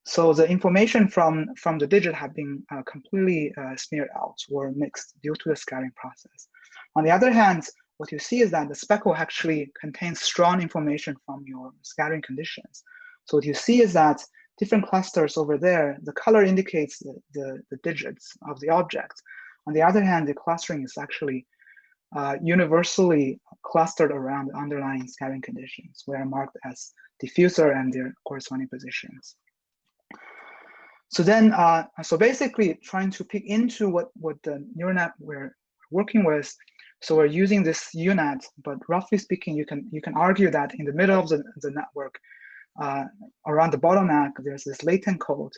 so the information from the digit have been completely smeared out or mixed due to the scattering process. On the other hand, what you see is that the speckle actually contains strong information from your scattering conditions. So what you see is that different clusters over there, the color indicates the digits of the object. On the other hand, the clustering is actually universally clustered around the underlying scattering conditions, where marked as diffuser and their corresponding positions. So then, so basically trying to pick into what the neural net we're working with. So we're using this UNet, but roughly speaking, you can argue that in the middle of the network, around the bottleneck, there's this latent code.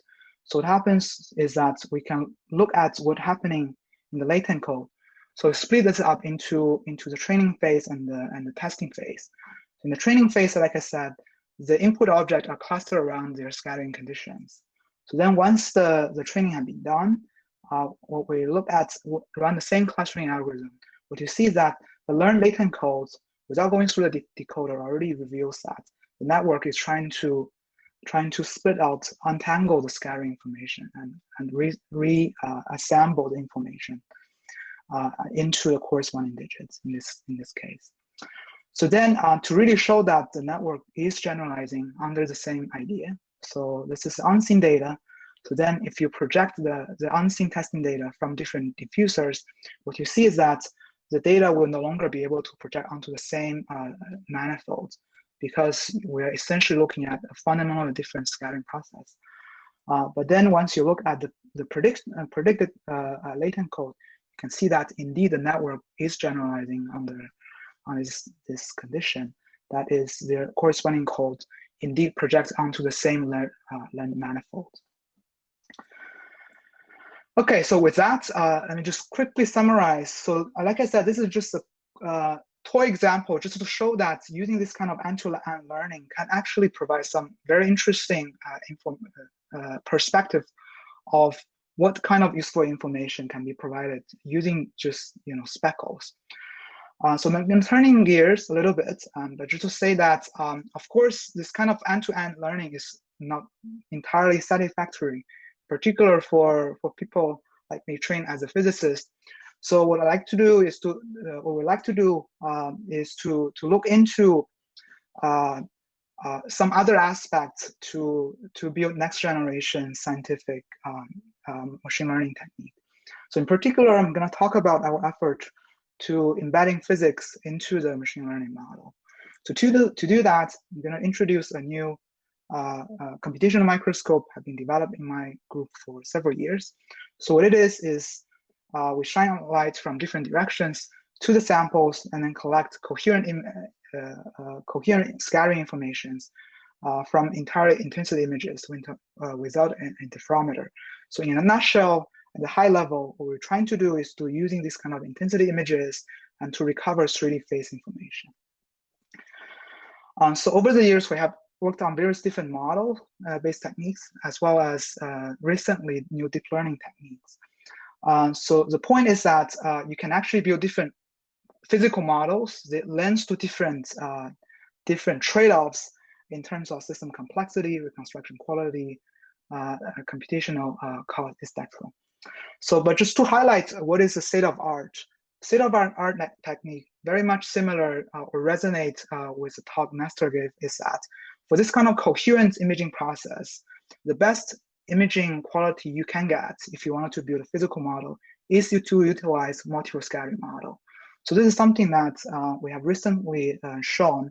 So what happens is that we can look at what's happening in the latent code. So we split this up into the training phase and the testing phase. In the training phase, like I said, the input objects are clustered around their scattering conditions. So then once the training has been done, what we look at, run the same clustering algorithm, what you see is that the learned latent codes, without going through the decoder, already reveals that the network is trying to split out, untangle the scattering information and reassemble the information into the corresponding digits in this case. So then to really show that the network is generalizing under the same idea, so this is unseen data. So then if you project the unseen testing data from different diffusers, what you see is that the data will no longer be able to project onto the same manifold, because we're essentially looking at a fundamentally different scattering process. But then once you look at the predicted latent code, you can see that indeed the network is generalizing under this condition. That is, the corresponding code indeed projects onto the same length manifold. Okay, so with that, let me just quickly summarize. So like I said, this is just a toy example just to show that using this kind of end-to-end learning can actually provide some very interesting perspective of what kind of useful information can be provided using just speckles. So I'm turning gears a little bit, but just to say that, of course, this kind of end-to-end learning is not entirely satisfactory, particularly for people like me trained as a physicist. So what I like to do is to look into some other aspects to build next generation scientific machine learning technique. So in particular, I'm going to talk about our effort to embedding physics into the machine learning model. So to do that, I'm going to introduce a new computational microscope have been developed in my group for several years. So what it is we shine light from different directions to the samples and then collect coherent scattering informations from entire intensity images without an interferometer. So in a nutshell, at the high level, what we're trying to do is to using these kind of intensity images and to recover 3D phase information. So over the years, we have worked on various different model-based techniques, as well as recently new deep learning techniques. So the point is that you can actually build different physical models that lends to different trade-offs in terms of system complexity, reconstruction quality, computational cost, etc. So, but just to highlight what is the state of art technique, very much similar or resonate with the talk Nestor gave, is that for this kind of coherent imaging process, the best imaging quality you can get if you wanted to build a physical model is to utilize multiple scattering model. So this is something that we have recently shown,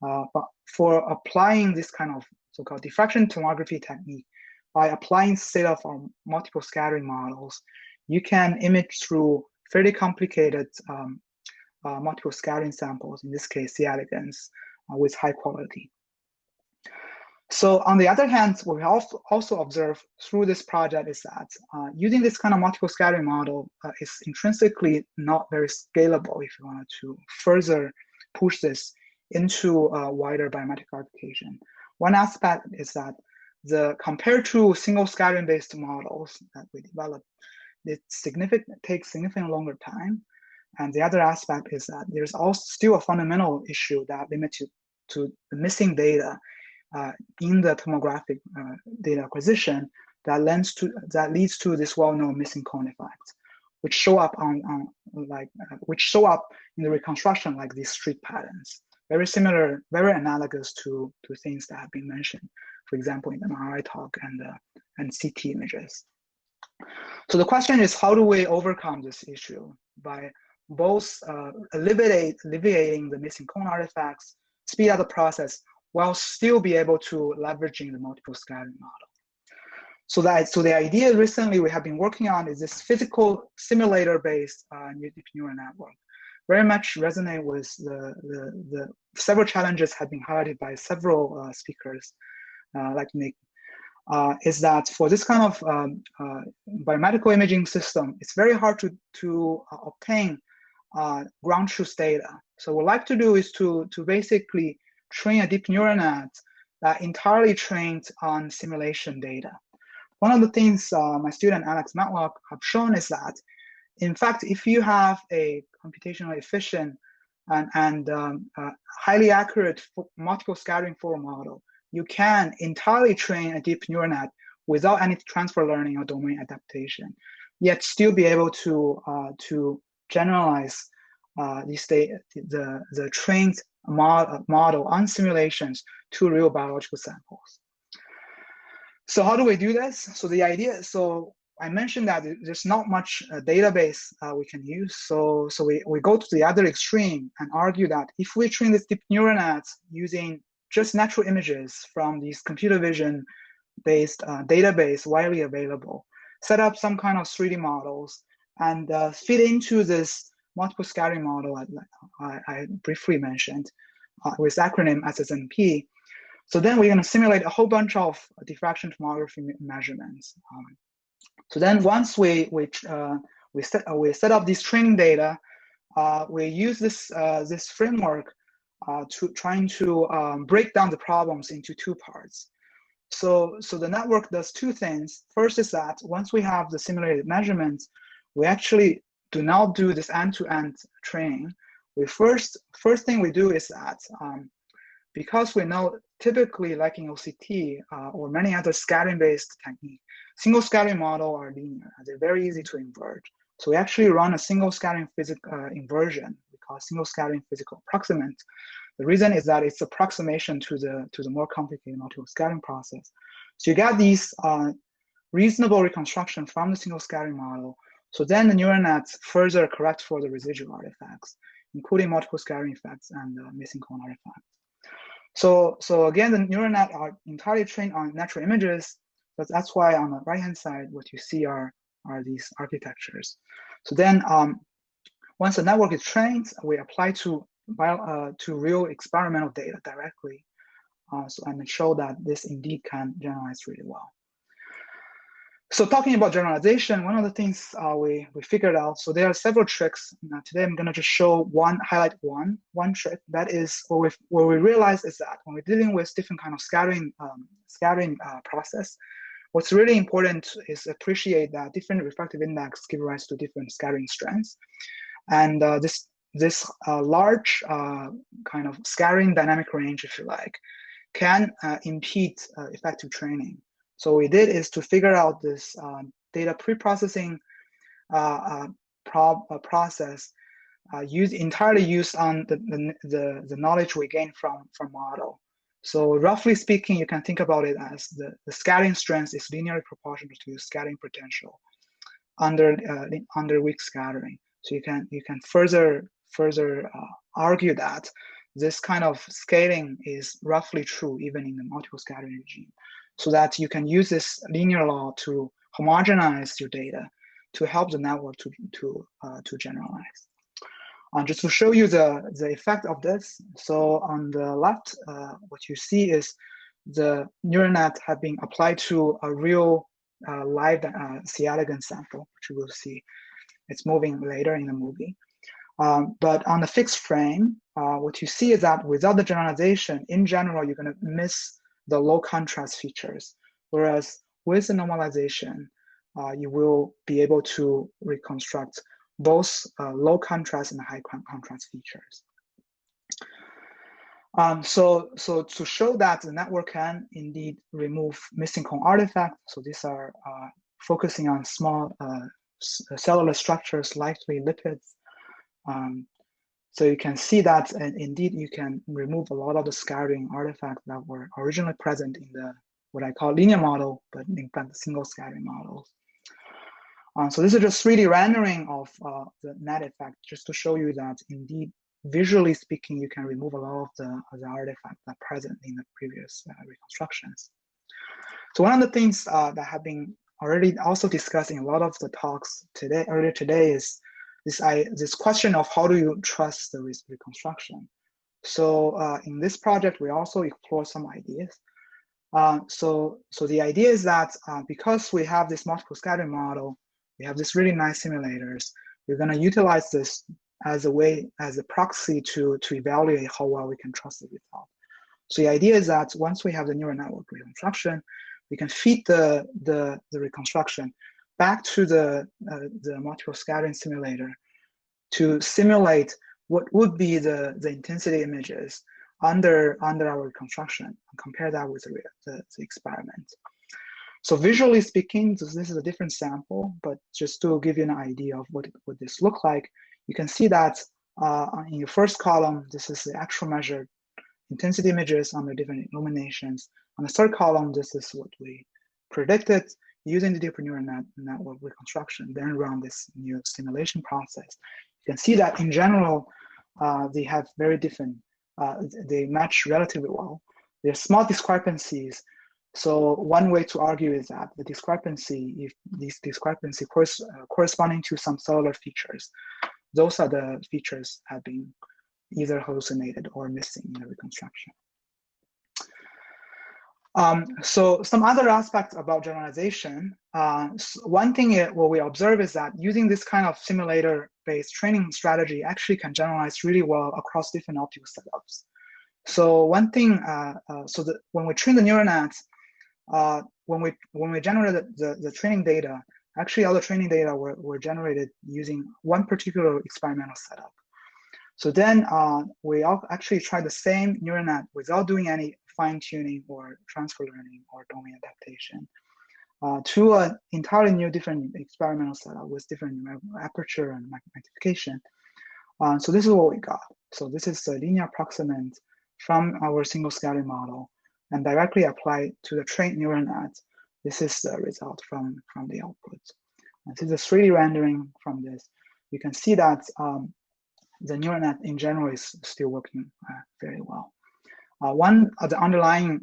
but for applying this kind of so-called diffraction tomography technique, by applying set of multiple scattering models, you can image through fairly complicated multiple scattering samples, in this case, C. elegans, with high quality. So on the other hand, what we also observe through this project is that using this kind of multiple scattering model is intrinsically not very scalable if you wanted to further push this into a wider biomedical application. One aspect is that compared to single scattering based models that we developed, it takes significantly longer time. And the other aspect is that there's also still a fundamental issue that limits you to the missing data in the tomographic data acquisition that leads to this well-known missing cone effect, which show up in the reconstruction like these streak patterns. Very similar, very analogous to things that have been mentioned, for example, in MRI talk and CT images. So the question is, how do we overcome this issue by both alleviating the missing cone artifacts, speed up the process, while still be able to leveraging the multiple scattering model. So the idea recently we have been working on is this physical simulator-based deep neural network. Very much resonate with the several challenges have been highlighted by several speakers like Nick. is that for this kind of biomedical imaging system, it's very hard to obtain ground truth data. So what we like to do is to basically train a deep neural net that entirely trained on simulation data. One of the things my student Alex Matlock have shown is that, in fact, if you have a computationally efficient and highly accurate multiple scattering form model, you can entirely train a deep neural net without any transfer learning or domain adaptation, yet still be able to generalize the trained model on simulations to real biological samples. So how do we do this? So the idea, so I mentioned that there's not much database we can use. So we go to the other extreme and argue that if we train this deep neural nets using just natural images from these computer vision based database widely available, set up some kind of 3D models and fit into this multiple scattering model I briefly mentioned with acronym SSNP. So then we're going to simulate a whole bunch of diffraction tomography measurements. So then once we set up these training data, we use this framework to trying to break down the problems into two parts. So the network does two things. First is that once we have the simulated measurements, we actually do not do this end-to-end training. We first thing we do is that because we know typically like in OCT or many other scattering-based technique, single scattering model are linear. They're very easy to invert. So we actually run a single scattering inversion. We call single scattering physical approximant. The reason is that it's approximation to the more complicated multiple scattering process. So you get these reasonable reconstruction from the single scattering model. So then the neural nets further correct for the residual artifacts, including multiple scattering effects and missing cone artifacts. So again, the neural net are entirely trained on natural images, but that's why on the right-hand side, what you see are these architectures. So then once the network is trained, we apply to real experimental data directly. And show that this indeed can generalize really well. So talking about generalization, one of the things we figured out, so there are several tricks. Now today I'm gonna just highlight one trick. That is what we realize is that when we're dealing with different kind of scattering process, what's really important is appreciate that different refractive index give rise to different scattering strengths. And this large kind of scattering dynamic range, if you like, can impede effective training. So what we did is to figure out this data pre-processing process entirely used on the knowledge we gain from model. So roughly speaking, you can think about it as the scattering strength is linearly proportional to the scattering potential under weak scattering. So you can further argue that this kind of scaling is roughly true even in the multiple scattering regime, so that you can use this linear law to homogenize your data to help the network to generalize. Just to show you the effect of this, so on the left, what you see is the neural net have been applied to a real live C. elegans sample, which you will see. It's moving later in the movie. But on the fixed frame, what you see is that without the generalization, in general, you're going to miss the low contrast features. Whereas with the normalization, you will be able to reconstruct both low contrast and high contrast features. So to show that the network can indeed remove missing cone artifacts, so these are focusing on small cellular structures, likely lipids. So you can see that indeed you can remove a lot of the scattering artifacts that were originally present in the what I call linear model, but in fact single scattering models. So this is just 3D rendering of the net effect, just to show you that indeed, visually speaking, you can remove a lot of the artifacts that are present in the previous reconstructions. So one of the things that have been already also discussed in a lot of the talks earlier today is this question of how do you trust the reconstruction. So in this project, we also explore some ideas. So the idea is that because we have this multiple scattering model, we have this really nice simulators, we're going to utilize this as a proxy to evaluate how well we can trust the result. So the idea is that once we have the neural network reconstruction, we can feed the reconstruction back to the multiple scattering simulator to simulate what would be the intensity images under our reconstruction and compare that with the experiment. So visually speaking, this is a different sample, but just to give you an idea of what this look like, you can see that in your first column, this is the actual measured intensity images under different illuminations. On the third column, this is what we predicted using the deep neural network reconstruction, then run this new simulation process. You can see that in general, they have very different, they match relatively well. There are small discrepancies. So one way to argue is that the discrepancy, if these discrepancy corresponding to some cellular features, those are the features have been either hallucinated or missing in the reconstruction. So some other aspects about generalization. One thing what we observe is that using this kind of simulator-based training strategy actually can generalize really well across different optical setups. So one thing, when we train the neural nets, when we generated the training data, actually all the training data were generated using one particular experimental setup. So then we actually tried the same neural net without doing any fine-tuning or transfer learning or domain adaptation to an entirely new different experimental setup with different aperture and magnification. So this is what we got. So this is a linear approximant from our single scattering model and directly applied to the trained neural net. This is the result from the output. This is a 3D rendering from this. You can see that the neural net in general is still working very well. One of the underlying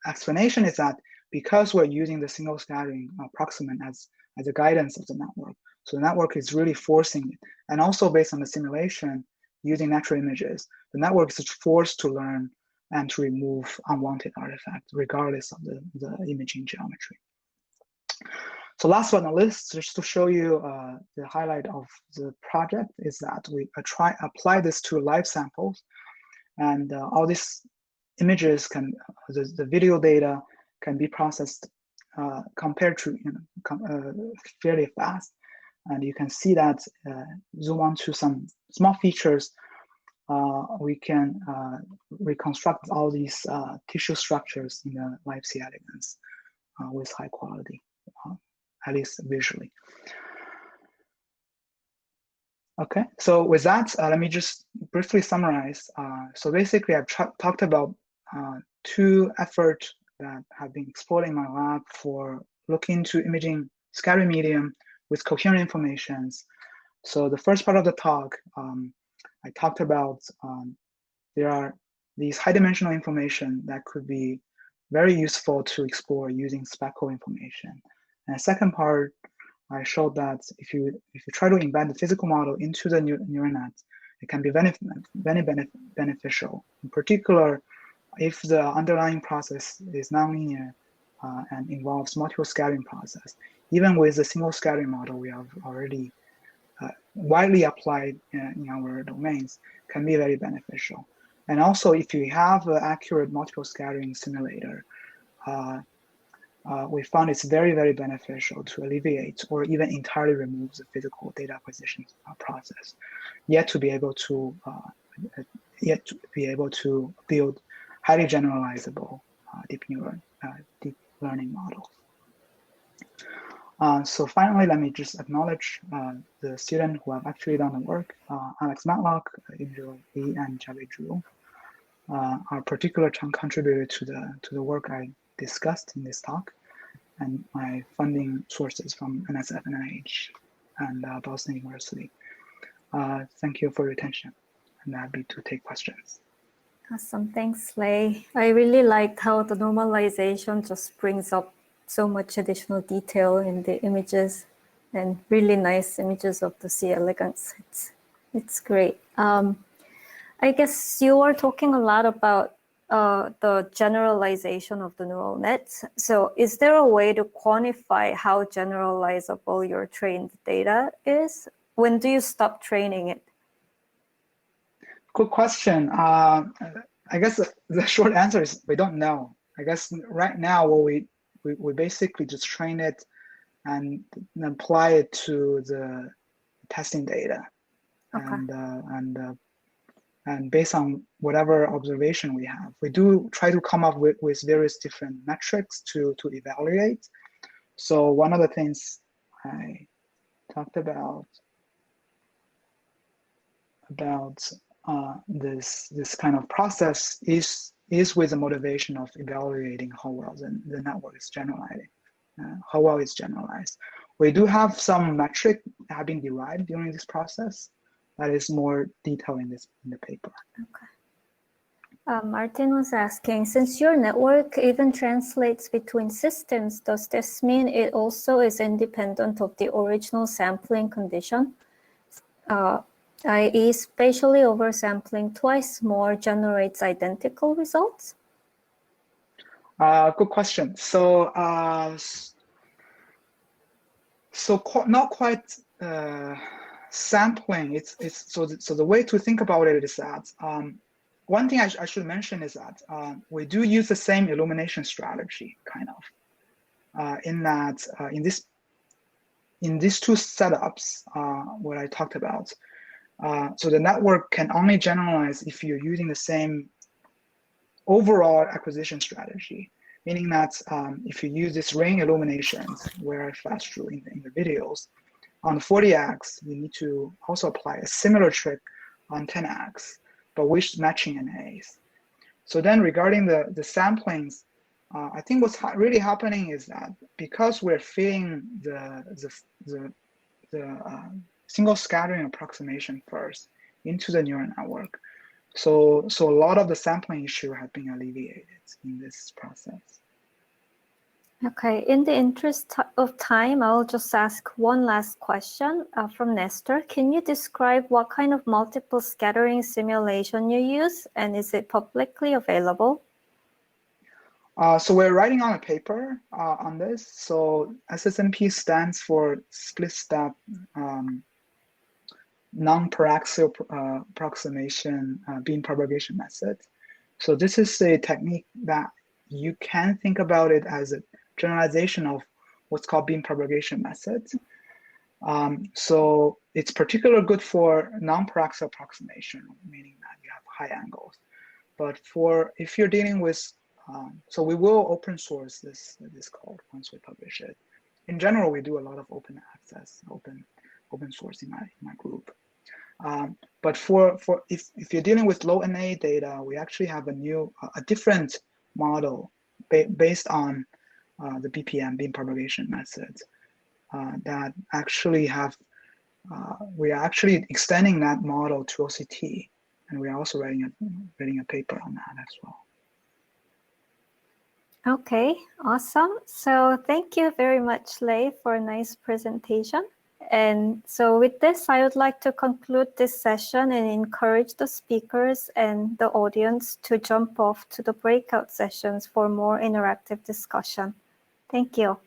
explanation is that because we're using the single scattering approximant as a guidance of the network, so the network is really forcing it. And also based on the simulation using natural images, the network is forced to learn and to remove unwanted artifacts regardless of the imaging geometry. So last but not least, just to show you the highlight of the project is that we apply this to live samples, and all these images the video data can be processed compared to fairly fast, and you can see that zoom on to some small features. We can reconstruct all these tissue structures in the live C. elegans with high quality. At least visually. Okay, so with that, let me just briefly summarize. So basically, I've talked about two efforts that have been explored in my lab for looking into imaging scattering medium with coherent informations. So the first part of the talk, I talked about there are these high-dimensional information that could be very useful to explore using speckle information. And the second part, I showed that if you try to embed the physical model into the neural net, it can be very beneficial. In particular, if the underlying process is nonlinear and involves multiple scattering process. Even with the single scattering model we have already widely applied in our domains, can be very beneficial. And also, if you have an accurate multiple scattering simulator, we found it's very, very beneficial to alleviate or even entirely remove the physical data acquisition process, yet to be able to build highly generalizable deep learning models. So finally, let me just acknowledge the students who have actually done the work: Alex Matlock, Indra Lee, and Javi Zhu are particular contributor to the work I discussed in this talk, and my funding sources from NSF and NIH and Boston University. Thank you for your attention, and happy to take questions. Awesome, thanks, Lei. I really liked how the normalization just brings up so much additional detail in the images and really nice images of the C. elegans. It's great. I guess you are talking a lot about the generalization of the neural nets. So is there a way to quantify how generalizable your trained data is? When do you stop training it? Good question. I guess the short answer is we don't know. I guess right now what we basically just train it and apply it to the testing data. Okay. And based on whatever observation we have, we do try to come up with various different metrics to evaluate. So one of the things I talked about this kind of process is with the motivation of evaluating how well the network is generalizing, how well it's generalized. We do have some metric that have been derived during this process that is more detailed in the paper. Okay. Martin was asking, since your network even translates between systems, does this mean it also is independent of the original sampling condition? I.e., spatially oversampling twice more generates identical results? Good question. So, not quite sampling. So the way to think about it is that one thing I should mention is that we do use the same illumination strategy, kind of, in that in these two setups, what I talked about. So the network can only generalize if you're using the same overall acquisition strategy, meaning that if you use this ring illuminations, where I flashed through in the videos, on the 40x, you need to also apply a similar trick on 10x, but with matching NAs. So then regarding the samplings, I think what's really happening is that because we're fitting the single scattering approximation first into the neural network, so a lot of the sampling issue have been alleviated in this process. Okay, in the interest of time, I'll just ask one last question from Nestor. Can you describe what kind of multiple scattering simulation you use, and is it publicly available? So we're writing on a paper on this. So SSMP stands for split step non-paraxial approximation beam propagation method. So this is a technique that you can think about it as a generalization of what's called beam propagation methods. So it's particularly good for non-paraxial approximation, meaning that you have high angles. But if you're dealing with, so we will open source this code once we publish it. In general, we do a lot of open access, open source in my group. But if you're dealing with low NA data, we actually have a different model based on the BPM, beam propagation methods, that actually we are actually extending that model to OCT, and we are also writing a paper on that as well. Okay, awesome. So thank you very much, Lei, for a nice presentation. And so with this, I would like to conclude this session and encourage the speakers and the audience to jump off to the breakout sessions for more interactive discussion. Thank you.